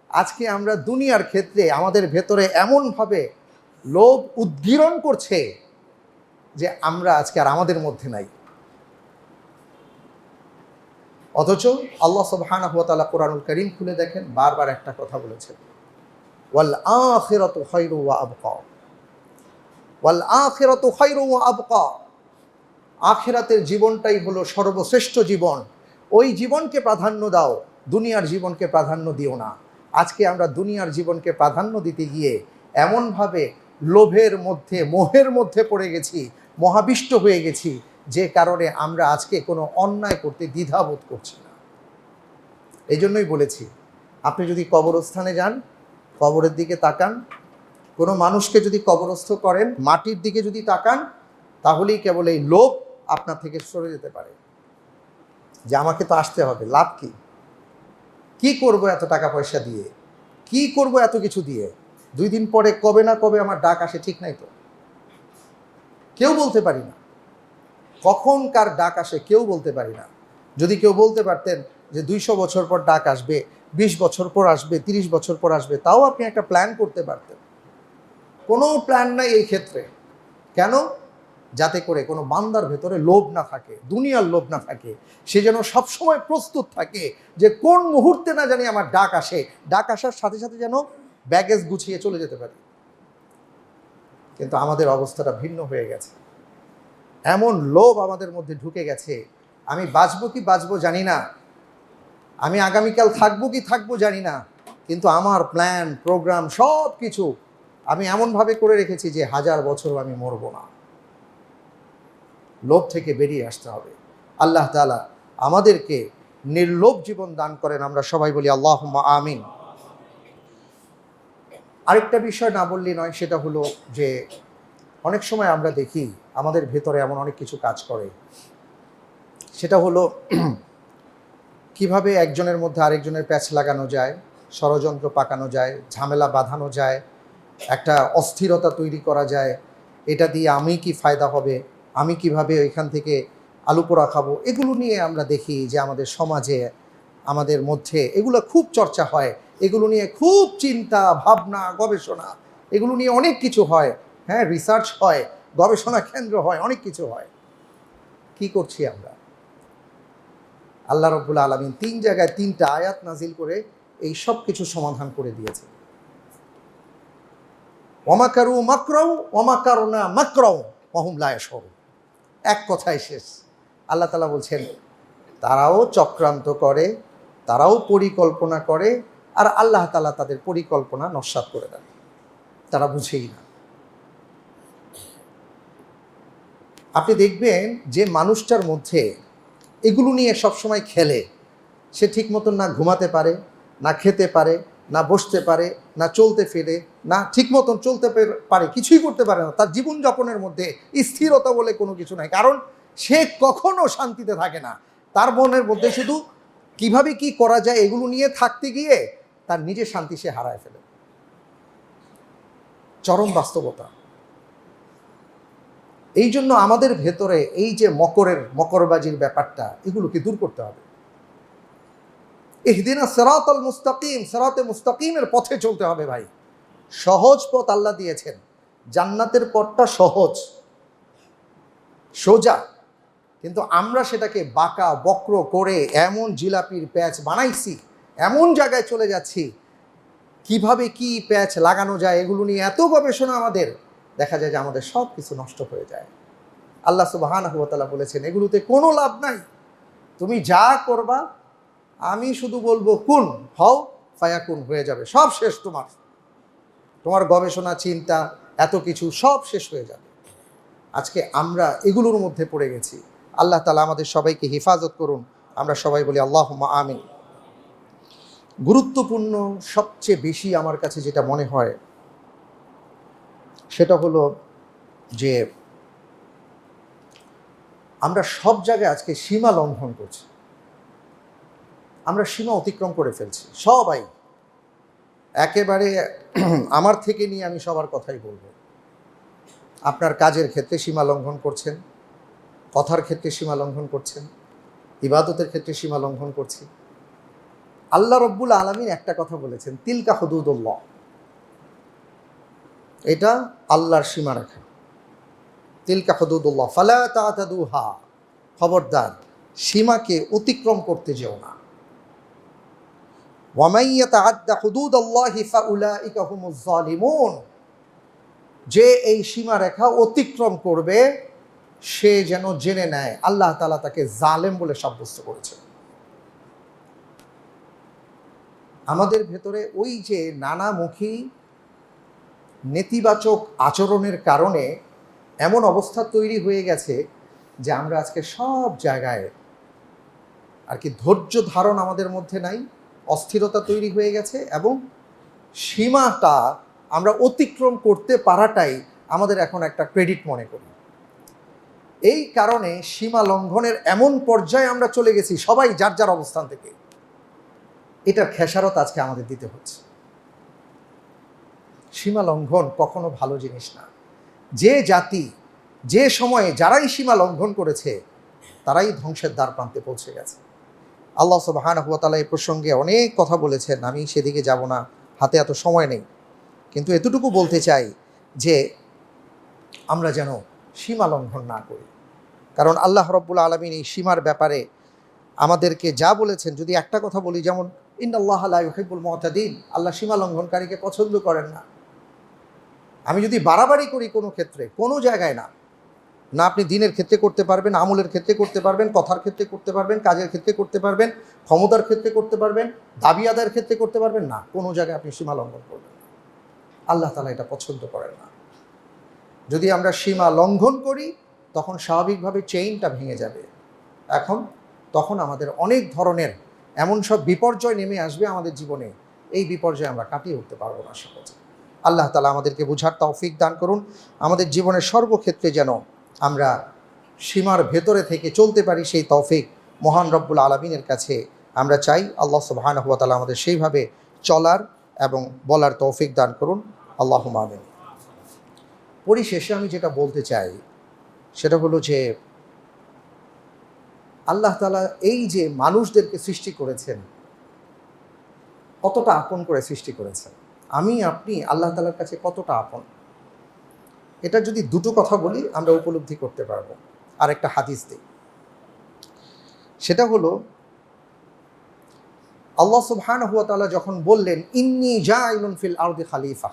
আজকে আমরা দুনিয়ার ক্ষেত্রে আমাদের ভেতরে এমনভাবে লোভ উদ্গীরণ করছে যে আমরা আজকে আর আমাদের মধ্যে নাই। অথচ আল্লাহ সুবহানাহু ওয়া তাআলা কোরআনুল কারীম খুলে দেখেন, বারবার একটা কথা বলেছেন, ওয়াল আখিরাতু খায়রু ওয়া আবকা, ওয়াল আখিরাতু খায়রু ওয়া আবকা। আখিরাতের জীবনটাই হলো সর্বশ্রেষ্ঠ জীবন, ওই জীবনকে প্রাধান্য দাও, দুনিয়ার জীবনকে প্রাধান্য দিও না। আজকে আমরা দুনিয়ার জীবনকে প্রাধান্য দিতে গিয়ে এমনভাবে লোভের মধ্যে, মোহের মধ্যে পড়ে গেছি, মহাবিষ্ট হয়ে গেছি, যে কারণে আমরা আজকে কোনো অন্যায় করতে দ্বিধাবোধ করছি না। এই জন্যই বলেছি, আপনি যদি কবরস্থানে যান, কবরের দিকে তাকান, কোনো মানুষকে যদি কবরস্থ করেন, মাটির দিকে যদি তাকান, তাহলেই কেবল এই লোভ আপনার থেকে সরে যেতে পারে, যে আমাকে তো আসতে হবে, লাভ কি, কি করব এত টাকা পয়সা দিয়ে, কি করব এত কিছু দিয়ে, 2 দিন পরে কবে না কবে আমার ডাক আসে, ঠিক নাই তো, কেউ বলতে পারি না কখন কার ডাক আসে, কেউ বলতে পারি না। যদি কেউ বলতে পারতেন যে 200 বছর পর ডাক আসবে, 20 বছর পর আসবে, 30 বছর পর আসবে, তাও আপনি একটা প্ল্যান করতে পারতেন। কোনো প্ল্যান নাই এই ক্ষেত্রে। কেন? যাতে করে কোনো বান্দার ভেতরে লোভ না থাকে, দুনিয়ার লোভ না থাকে, সে যেন সবসময় প্রস্তুত থাকে যে কোন মুহূর্তে না জানি আমার ডাক আসে, ডাক আসার সাথে সাথে যেন ব্যাগেজ গুছিয়ে চলে যেতে পারি। কিন্তু আমাদের অবস্থাটা ভিন্ন হয়ে গেছে। এমন লোভ আমাদের মধ্যে ঢুকে গেছে, আমি বাঁচবো কি বাঁচবো জানি না, আমি আগামীকাল থাকবো কি থাকবো জানি না, কিন্তু আমার প্ল্যান প্রোগ্রাম সব কিছু আমি এমনভাবে করে রেখেছি যে 1000 বছর আমি মরবো না। লোভ থেকে বেরিয়ে আসতে হবে। আল্লাহ তাআলা আমাদেরকে নির্লোভ জীবন দান করেন, আমরা সবাই বলি আল্লাহুম্মা আমিন। আরেকটা বিষয় না বললেই নয়, সেটা হলো যে অনেক সময় আমরা দেখি আমাদের ভেতরে এমন অনেক কিছু কাজ করে, সেটা হলো কিভাবে একজনের মধ্যে আরেকজনের প্যাচ লাগানো যায়, ষড়যন্ত্র পাকানো যায়, ঝামেলা বাঁধানো যায়, একটা অস্থিরতা তৈরি করা যায়, এটা দিয়ে আমি কি ফায়দা হবে, আমি কিভাবে ওইখান থেকে আলু পোড়া খাবো, এগুলো নিয়ে আমরা দেখি যে আমাদের সমাজে আমাদের মধ্যে এগুলো খুব চর্চা হয়, এগুলো নিয়ে খুব চিন্তা ভাবনা গবেষণা, এগুলো নিয়ে অনেক কিছু হয়, হ্যাঁ, রিসার্চ হয়, গবেষণা কেন্দ্র হয়, অনেক কিছু হয়। কি করছি আমরা? আল্লাহ রাব্বুল আলামিন 3 জায়গায় 3টা আয়াত নাজিল করে এই সব কিছু সমাধান করে দিয়েছে। ওয়ামাকারু মাকরাউ ওয়ামাকারনা মাকরাউ ওয়াহুম লা ইয়াশউরুন। এক কথায় শেষ। আল্লাহ তাআলা বলছেন তারাও চক্রান্ত করে, তারাও পরিকল্পনা করে, আর আল্লাহ তাআলা তাদের পরিকল্পনা নস্যাৎ করে দেন, তারা বুঝেই না। আপনি দেখবেন যে মানুষটার মধ্যে এগুলো নিয়ে সবসময় খেলে, সে ঠিক মতন না ঘুমাতে পারে, না খেতে পারে, না বসতে পারে, না চলতে ফিরে, না ঠিক মতন চলতে পারে, কিছুই করতে পারে না, তার জীবনযাপনের মধ্যে স্থিরতা বলে কোনো কিছু নাই, কারণ সে কখনো শান্তিতে থাকে না। তার মনের মধ্যে শুধু কিভাবে কি করা যায় এগুলো নিয়ে থাকতে গিয়ে তার নিজের শান্তি সে হারায় ফেলে। চরম বাস্তবতা। এই জন্য আমাদের ভেতরে এই যে মকরবাজির ব্যাপারটা, এগুলোকে দূর করতে হবে। ইহদিনা সিরাতাল মুস্তাকিম, সিরাতে মুস্তাকিমের পথে চলতে হবে ভাই। সহজ পথ আল্লাহ দিয়েছেন, জান্নাতের পথটা সহজ সোজা, কিন্তু আমরা সেটাকে বাঁকা বক্র করে এমন জিলাপির প্যাচ বানাইছি, এমন জায়গায় চলে যাচ্ছি, কিভাবে কি প্যাচ লাগানো যায় এগুলো নিয়ে এত গবেষণা আমাদের, দেখা যায় যে আমাদের সব কিছু নষ্ট হয়ে যায়। আল্লাহ সুবহানাহু ওয়া তাআলা বলেছেন এগুলোতে কোনো লাভ নাই, তুমি যা করবা আমি শুধু বলবো কুন হও ফায়াকুন, হয়ে যাবে, সব শেষ, তোমার গবেষণা চিন্তা এত কিছু সব শেষ হয়ে যাবে। আজকে আমরা এগুলোর মধ্যে পড়ে গেছি। আল্লাহ তাআলা আমাদের সবাইকে হেফাজত করুন, আমরা সবাই বলি আল্লাহুম্মা আমিন। গুরুত্বপূর্ণ সবচেয়ে বেশি আমার কাছে যেটা মনে হয় সেটা হলো যে আমরা সব জায়গায় আজকে সীমা লঙ্ঘন করছি, আমরা সীমা অতিক্রম করে ফেলছি সবাই। একেবারে আমার থেকে নিয়ে আমি সবার কথাই বলবো। আপনার কাজের ক্ষেত্রে সীমা লঙ্ঘন করছেন, কথার ক্ষেত্রে সীমা লঙ্ঘন করছেন, ইবাদতের ক্ষেত্রে সীমা লঙ্ঘন করছি। আল্লাহ রব্বুল আলামিন একটা কথা বলেছেন, তিলকা হুদুদুল্লাহ, এটা আল্লাহর সীমারেখা। তিলকা হুদুদুল্লাহ ফালা তা'তাদুহা, খবরদার সীমাকে অতিক্রম করতে যেও না। ওয়া মান ইয়াতাআদ্দা হুদুদাল্লাহি ফাউলাইকা হুমুজ জালিমুন, যে এই সীমারেখা অতিক্রম করবে সে যেন জেনে নেয় আল্লাহ তাআলা তাকে জালেম বলে সাব্যস্ত করেছে। আমাদের ভেতরে ওই যে নানামুখী নেতিবাচক আচরণের কারণে এমন অবস্থা তৈরি হয়ে গেছে যে আমরা আজকে সব জায়গায় আর কি ধৈর্য ধারণ আমাদের মধ্যে নাই, অস্থিরতা তৈরি হয়ে গেছে, এবং সীমাটা আমরা অতিক্রম করতে পারাটাই আমাদের এখন একটা ক্রেডিট মনে করি। এই কারণে সীমা লঙ্ঘনের এমন পর্যায়ে আমরা চলে গেছি সবাই যার যার অবস্থান থেকে, এটার খেসারত আজকে আমাদের দিতে হচ্ছে। সীমা লঙ্ঘন কখনো ভালো জিনিস না। যে জাতি যে সময়ে যারাই সীমা লঙ্ঘন করেছে তারাই ধ্বংসের দ্বার প্রান্তে পৌঁছে গেছে। আল্লাহ সুবহানাহু ওয়া তাআলা এই প্রসঙ্গে অনেক কথা বলেছেন, আমি সেদিকে যাব না, হাতে এত সময় নেই, কিন্তু এতটুকু বলতে চাই যে আমরা যেন সীমা লঙ্ঘন না করি। কারণ আল্লাহ রাব্বুল আলামিন এই সীমার ব্যাপারে আমাদেরকে যা বলেছেন, যদি একটা কথা বলি, যেমন ইন্নাল্লাহা লা ইউহিব্বুল মুতাদিন, আল্লাহ সীমা লঙ্ঘনকারীকে পছন্দ করেন না। আমি যদি বাড়াবাড়ি করি কোনো ক্ষেত্রে, কোনো জায়গায় না, না আপনি দিনের ক্ষেত্রে করতে পারবেন, আমলের ক্ষেত্রে করতে পারবেন, কথার ক্ষেত্রে করতে পারবেন, কাজের ক্ষেত্রে করতে পারবেন, ক্ষমতার ক্ষেত্রে করতে পারবেন, দাবি আদায়ের ক্ষেত্রে করতে পারবেন না। কোনো জায়গায় আপনি সীমা লঙ্ঘন করবেন না। আল্লাহ তাআলা এটা পছন্দ করেন না। যদি আমরা সীমা লঙ্ঘন করি তখন স্বাভাবিকভাবে চেইনটা ভেঙে যাবে। তখন আমাদের অনেক ধরনের এমন সব বিপর্যয় নেমে আসবে আমাদের জীবনে, এই বিপর্যয় আমরা কাটিয়ে উঠতে পারবো না সহজে। আল্লাহ তাআলা আমাদেরকে বুঝার তৌফিক দান করুন। আমাদের জীবনের সর্বক্ষেত্রে যেন আমরা সীমার ভেতরে থেকে চলতে পারি, সেই তৌফিক মহান রব্বুল আলামিনের কাছে আমরা চাই। আল্লাহ সুবহানাহু ওয়া তাআলা আমাদের সেইভাবে চলার এবং বলার তৌফিক দান করুন। আল্লাহুম্মা আমিন। পরিশেষে আমি যেটা বলতে চাই সেটা হলো যে আল্লাহ তাআলা এই যে মানুষদেরকে সৃষ্টি করেছেন, কতটা আপন করে সৃষ্টি করেছেন, আমি আপনি আল্লাহ তাআলার কাছে কতটা আপন, এটা যদি দুটো কথা বলি আমরা উপলব্ধি করতে পারবো। আর একটা হাদিস দিই, সেটা হলো আল্লাহ সুবহানাহু ওয়া তাআলা যখন বললেন ইন্নী জাইলুন ফিল আরদি খলিফা,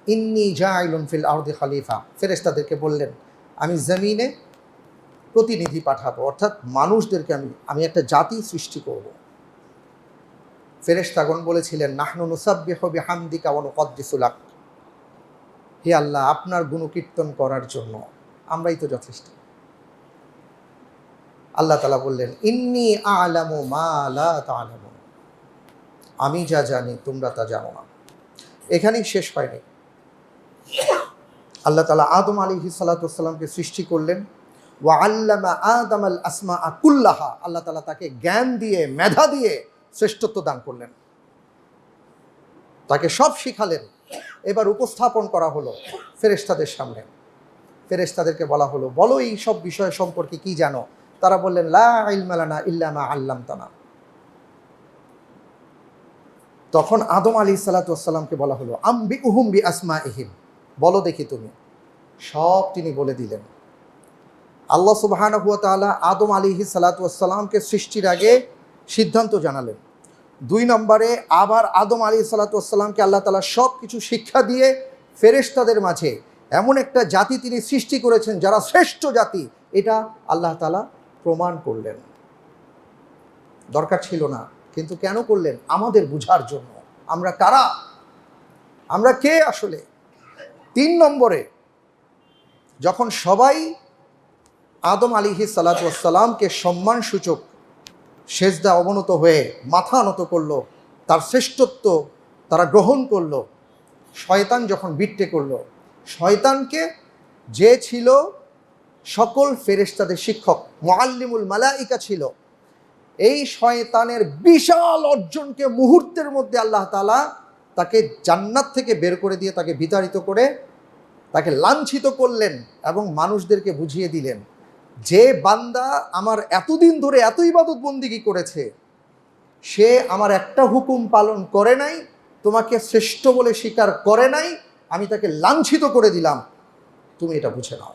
ইন্নী জাইলুন ফিল আরদি খলিফা, ফেরেশতাদেরকে বললেন আমি জমিনে প্রতিনিধি পাঠাবো, অর্থাৎ মানুষদেরকে আমি একটা জাতি সৃষ্টি করব। ফেরেশতাগণ বলেছিলেন নাহনু নুসাব্বিহু বিহামদিকা ওয়া নুকদ্দিসু লাক, হে আল্লাহ আপনার গুণকীর্তন করার জন্য আমরাই তো যথেষ্ট। আল্লাহ তাআলা বললেন ইন্নী আ'লামু মা লা তা'লামুন, আমি যা জানি তোমরা তা জানো না। এখানেই শেষ হয়নি। আল্লাহ তাআলা আদম আলাইহিস সালাতু ওয়াস সালামকে সৃষ্টি করলেন, ওয়া আল্লামা আদামাল আসমাআ কুল্লাহা, আল্লাহ তাআলা তাকে জ্ঞান দিয়ে মেধা দিয়ে শ্রেষ্ঠত্ব দান করলেন, তাকে সব শিখালেন। এবার উপস্থাপন করা হলো ফেরেশতাদের সামনে। ফেরেশতাদেরকে বলা হলো বলো এই সব বিষয় সম্পর্কে কি জানো। তারা বললেন লা ইলমা লানা ইল্লা মা আল্লামতানা। তখন আদম আলাইহিস সালাতু ওয়াস সালামকে বলা হলো আম্বিউহুম বিআসমাইহিম, বলো দেখি তুমি। সব তিনি বলে দিলেন। আল্লাহ সুবহানাহু ওয়া তাআলা আদম আলাইহিস সালাতু ওয়াস সালামকে সৃষ্টির আগে সিদ্ধান্ত জানালেন। 2 নম্বরে আবার আদম আলাইহিস সালাতু ওয়াস সালামকে আল্লাহ তাআলা সব কিছু শিক্ষা দিয়ে ফেরেশতাদের মাঝে এমন একটা জাতি তিনি সৃষ্টি করেছেন যারা শ্রেষ্ঠ জাতি, এটা আল্লাহ তাআলা প্রমাণ করলেন। দরকার ছিল না, কিন্তু কেন করলেন? আমাদের বুঝার জন্য। আমরা কারা, আমরা কে আসলে। 3 নম্বরে যখন সবাই আদম আলাইহিস সালাতু ওয়াস সালামকে সম্মানসূচক সেজদা অবনত হয়ে মাথা নত করলো, তার শ্রেষ্ঠত্ব তারা গ্রহণ করলো, শয়তান যখন বিট্টে করলো, শয়তানকে যে ছিল সকল ফেরেশতাদের শিক্ষক, মুআল্লিমুল মালাইকা ছিল, এই শয়তানের বিশাল অর্জনকে মুহূর্তের মধ্যে আল্লাহ তাআলা তাকে জান্নাত থেকে বের করে দিয়ে তাকে বিতাড়িত করে তাকে লাঞ্ছিত করলেন এবং মানুষদেরকে বুঝিয়ে দিলেন যে বান্দা আমার এতদিন ধরে এত ইবাদত বন্দিগি করেছে, সে আমার একটা হুকুম পালন করে নাই, তোমাকে শ্রেষ্ঠ বলে স্বীকার করে নাই, আমি তাকে লাঞ্ছিত করে দিলাম। তুমি এটা বুঝে নাও,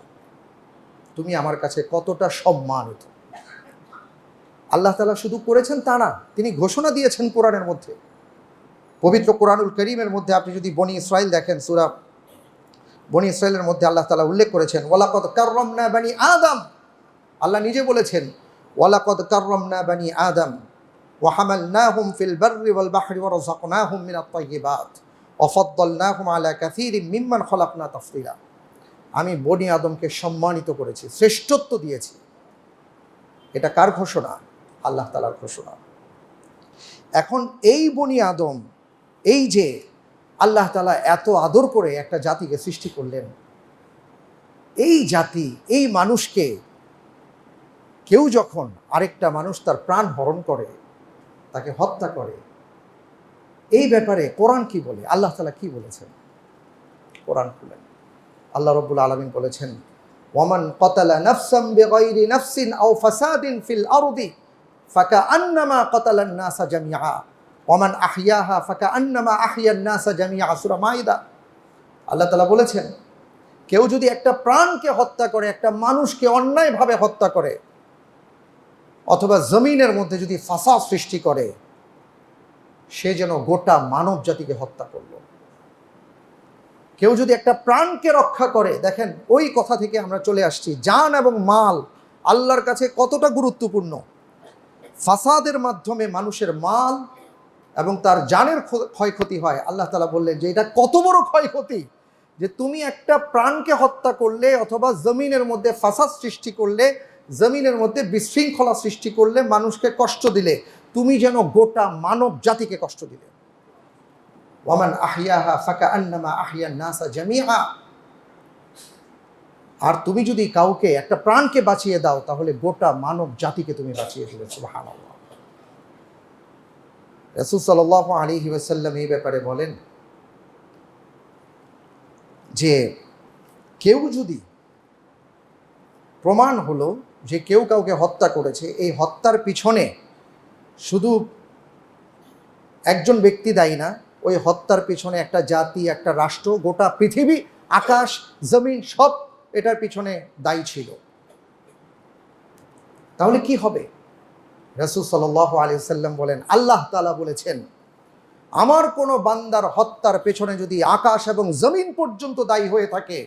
তুমি আমার কাছে কতটা সম্মানিত। আল্লাহ তাআলা শুধু করেছেন তা না, তিনি ঘোষণা দিয়েছেন কোরআনের মধ্যে। পবিত্র কোরআনুল কারীমের মধ্যে আপনি যদি বনি ইসরাইল দেখেন, সূরা বনি ইসরাইলের মধ্যে আল্লাহ তাআলা উল্লেখ করেছেন ওয়ালাকাদ কাররামনা বানি আদম, আল্লাহ নিজে বলেছেন ওয়ালাকাদ কাররামনা বানি আদম ওয়া হামালনাহুম ফিল বাররি ওয়াল বাহরি ওয়া রাযাকনাহুম মিনাত তাইয়্যিবাত ওয়া ফাদ্দালনাহুম আলা কাসীরিম মিম্মান খলাকনা তাফসীলা। আমি বনি আদমকে সম্মানিত করেছি, শ্রেষ্ঠত্ব দিয়েছি। এটা কার ঘোষণা? আল্লাহ তাআলার ঘোষণা। এখন এই বনি আদম, এই যে আল্লাহ তাআলা এত আদর করে একটা জাতিকে সৃষ্টি করলেন, এই জাতি, এই মানুষকে কেউ যখন আরেকটা মানুষ তার প্রাণ হরণ করে, তাকে হত্যা করে, এই ব্যাপারে কোরআন কি বলে, আল্লাহ তাআলা কি বলেছেন? কোরআন খুলেন, আল্লাহ রাব্বুল আলামিন বলেছেন ওয়ামান ক্বাতালা নাফসান বিগাইরি নাফসিন আও ফাসাদিন ফিল আরদি ফাকাআন্নামা ক্বাতালান নাসা জামিআ ওয়ামান আহইয়াহা ফাকাআন্নামা আহইয়ান নাসা জামিআ, সূরা মাইদা। আল্লাহ তাআলা বলেছেন কেউ যদি একটা প্রাণকে হত্যা করে, একটা মানুষকে অন্যায়ভাবে হত্যা করে, অথবা জমিনের মধ্যে যদি ফাসাদ সৃষ্টি করে, সে যেন গোটা মানব জাতিকে হত্যা করল। কেউ যদি একটা প্রাণকে রক্ষা করে, দেখেন ওই কথা থেকে আমরা চলে আসছি, জান এবং মাল আল্লাহর কাছে কতটা গুরুত্বপূর্ণ। ফাসাদের মাধ্যমে মানুষের মাল এবং তার জানের ক্ষয়ক্ষতি হয়। আল্লাহ তাআলা বললেন যে এটা কত বড় ক্ষয়ক্ষতি, যে তুমি একটা প্রাণকে হত্যা করলে অথবা জমিনের মধ্যে ফাসাদ সৃষ্টি করলে, জমিনের মধ্যে বিশৃঙ্খলা সৃষ্টি করলে, মানুষকে কষ্ট দিলে, তুমি যেন গোটা মানব জাতিকে কষ্ট দিলে। ওয়ামান আহইয়াহা ফাকাআন্নামা আহইয়ান নাসা জামিআ। আর তুমি যদি কাউকে একটা প্রাণকে বাঁচিয়ে দাও, তাহলে গোটা মানব জাতিকে তুমি বাঁচিয়ে দিলে। সুবহানাল্লাহ। রাসূল সাল্লাল্লাহু আলাইহি ওয়াসাল্লাম এই ব্যাপারে বলেন যে কেউ যদি প্রমাণ হলো যে কেউ কাউকে হত্যা করেছে, এই হত্যার পিছনে শুধু একজন ব্যক্তি দায়ী না, ওই হত্যার পিছনে একটা জাতি, একটা রাষ্ট্র, গোটা পৃথিবী, আকাশ জমিন সব এটার পিছনে দায়ী ছিল, তাহলে কি হবে? রাসূল সাল্লাল্লাহু আলাইহি ওয়াসাল্লাম বলেন, আল্লাহ তাআলা বলেছেন, আমার কোনো বান্দার হত্যার পেছনে যদি আকাশ এবং জমিন পর্যন্ত দায়ী হয়ে থাকে,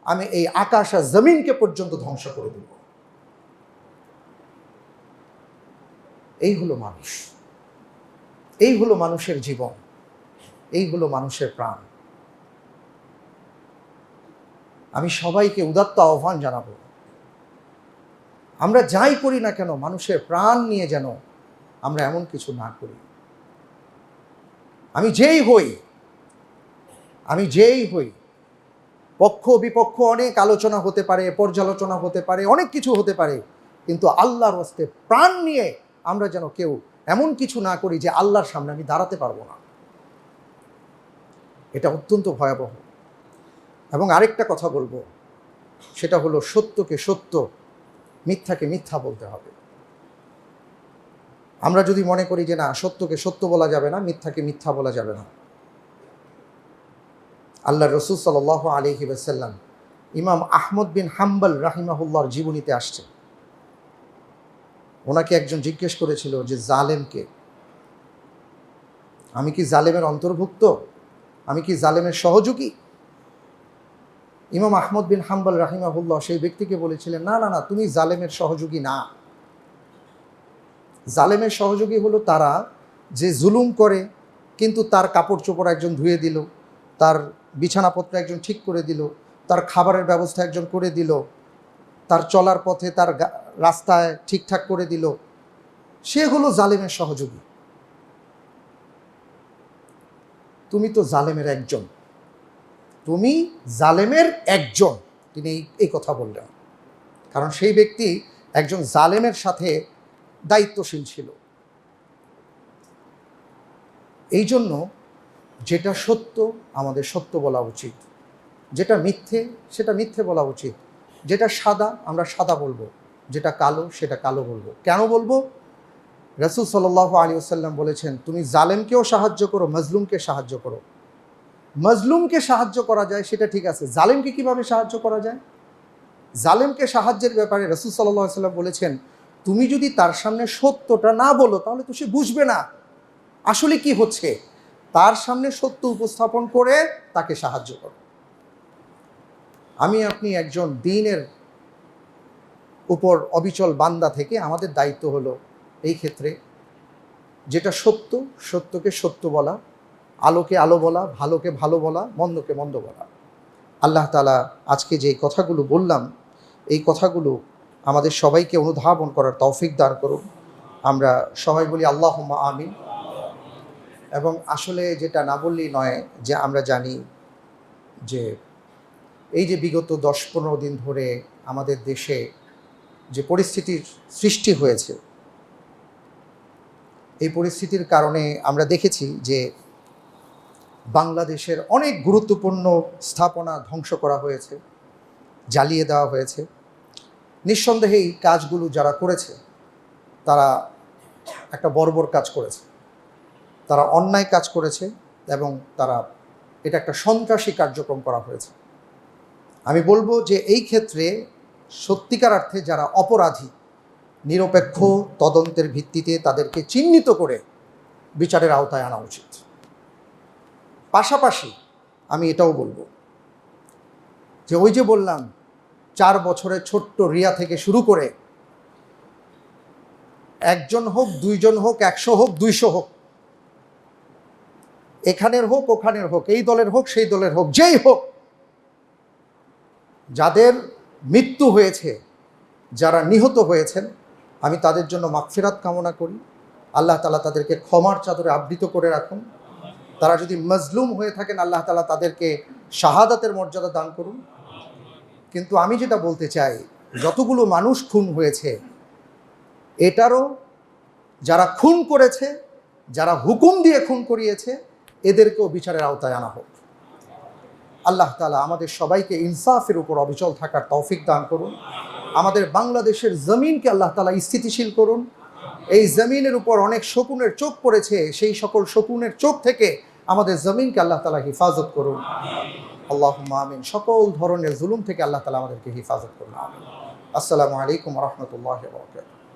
আমি এই আকাশ আর জমিনকে পর্যন্ত ধ্বংস করে দেব। এই হলো মানুষ, এই হলো মানুষের জীবন, এই হলো মানুষের প্রাণ। আমি সবাইকে উদাত্ত আহ্বান জানাবো, আমরা যাই করি না কেন মানুষের প্রাণ নিয়ে যেন আমরা এমন কিছু না করি। আমি যেই হই, পক্ষ বিপক্ষ অনেক আলোচনা হতে পারে, পর্যালোচনা হতে পারে, অনেক কিছু হতে পারে, কিন্তু আল্লাহর হস্তে প্রাণ নিয়ে আমরা যেন কেউ এমন কিছু না করি যে আল্লাহর সামনে আমি দাঁড়াতে পারবো না। এটা অত্যন্ত ভয়াবহ। এবং আরেকটা কথা বলবো, সেটা হলো সত্যকে সত্য, মিথ্যাকে মিথ্যা বলতে হবে। আমরা যদি মনে করি যে না, সত্যকে সত্য বলা যাবে না, মিথ্যাকে মিথ্যা বলা যাবে না, আল্লাহর রাসূল সাল্লাল্লাহু আলাইহি ওয়াসাল্লাম ইমাম আহমদ বিন হাম্বল রাহিমাহুল্লাহর জীবনীতে আসছে, ওনাকে একজন জিজ্ঞেস করেছিল যে জালেমকে, আমি কি জালেমের অন্তর্ভুক্ত, আমি কি জালেমের সহযোগী? ইমাম আহমদ বিন হাম্বল রাহিমাহুল্লাহ সেই ব্যক্তিকে বলেছিলেন, না না না, তুমি জালেমের সহযোগী না। জালেমের সহযোগী হলো তারা যে জুলুম করে, কিন্তু তার কাপড় চোপড় একজন ধুয়ে দিল, তার বিছানাপত্র একজন ঠিক করে দিল, তার খাবারের ব্যবস্থা একজন করে দিল, তার চলার পথে তার রাস্তায় ঠিকঠাক করে দিল, সে হলো জালেমের সহযোগী। তুমি তো জালেমের একজন, তুমি জালেমের একজন। তিনি এই কথা বললেন, কারণ সেই ব্যক্তি একজন জালেমের সাথে দায়িত্বশীল ছিল। এই জন্য যেটা সত্য আমাদের সত্য বলা উচিত, যেটা মিথ্যে সেটা মিথ্যে বলা উচিত, যেটা সাদা আমরা সাদা বলবো, যেটা কালো সেটা কালো বলবো। কেন বলবো? রাসূল সাল্লাল্লাহু আলাইহি ওয়াসাল্লাম বলেছেন, তুমি জালেমকেও সাহায্য করো, মজলুমকে সাহায্য করো। মজলুমকে সাহায্য করা যায় সেটা ঠিক আছে, জালেমকে কিভাবে সাহায্য করা যায়? জালেমকে সাহায্যের ব্যাপারে রাসূল সাল্লাল্লাহু আলাইহি ওয়াসাল্লাম বলেছেন, তুমি যদি তার সামনে সত্যটা না বলো, তাহলে তো সে বুঝবে না আসলে কি হচ্ছে। তার সামনে সত্য উপস্থাপন করে তাকে সাহায্য করো। আমি আপনি একজন দ্বীনের উপর অবিচল বান্দা থেকে আমাদের দায়িত্ব হলো এই ক্ষেত্রে যেটা সত্য, সত্যকে সত্য বলা, আলোকে আলো বলা, ভালোকে ভালো বলা, মন্দকে মন্দ বলা। আল্লাহ তাআলা আজকে যে কথাগুলো বললাম, এই কথাগুলো আমাদের সবাইকে অনুধাবন করার তৌফিক দান করুন। আমরা সবাই বলি আল্লাহুম্মা আমিন। এবং আসলে যেটা না বললেই নয়, যে আমরা জানি যে এই যে বিগত 10-15 দিন ধরে আমাদের দেশে যে পরিস্থিতির সৃষ্টি হয়েছে, এই পরিস্থিতির কারণে আমরা দেখেছি যে বাংলাদেশের অনেক গুরুত্বপূর্ণ স্থাপনা ধ্বংস করা হয়েছে, জ্বালিয়ে দেওয়া হয়েছে। নিঃসন্দেহে এই কাজগুলো যারা করেছে তারা একটা বর্বর কাজ করেছে, তারা অন্যায় কাজ করেছে, এবং তারা এটা একটা সন্ত্রাসী কার্যক্রম করা হয়েছে। আমি বলবো যে এই ক্ষেত্রে সত্যিকার অর্থে যারা অপরাধী, নিরপেক্ষ তদন্তের ভিত্তিতে তাদেরকে চিহ্নিত করে বিচারের আওতায় আনা উচিত। পাশাপাশি আমি এটাও বলবো যে ওই যে বললাম 4 বছরের ছোট্ট রিয়া থেকে শুরু করে একজন হোক, দুইজন হোক, 100 হোক, 200 হোক, এখানের হোক, ওখানের হোক, এই দলের হোক, সেই দলের হোক, যেই হোক, যাদের মৃত্যু হয়েছে, যারা নিহত হয়েছেন, আমি তাদের জন্য মাগফিরাত কামনা করি। আল্লাহ তাআলা তাদেরকে ক্ষমার চাদরে আবৃত করে রাখুন। তারা যদি মজলুম হয়ে থাকেন, আল্লাহ তাআলা তাদেরকে শাহাদাতের মর্যাদা দান করুন। কিন্তু আমি যেটা বলতে চাই, যতগুলো মানুষ খুন হয়েছে, এটারও যারা খুন করেছে, যারা হুকুম দিয়ে খুন করিয়েছে, এদেরকেও বিচারের আওতায় আনা হোক। আল্লাহ তাআলা আমাদের সবাইকে ইনসাফের উপর অবিচল থাকার তৌফিক দান করুন। আমাদের বাংলাদেশের জমিনকে আল্লাহ তাআলা স্থিতিশীল করুন। এই জমিনের উপর অনেক শকুনের চোখ পড়েছে, সেই সকল শকুনের চোখ থেকে আমাদের জমিনকে আল্লাহ তাআলা হেফাজত করুন। আল্লাহুম্মা আমিন। সকল ধরনের জুলুম থেকে আল্লাহ তাআলা আমাদেরকে হেফাজত করুন। আমিন। আসসালামু আলাইকুম ওয়া রাহমাতুল্লাহি ওয়া বারাকাতুহু।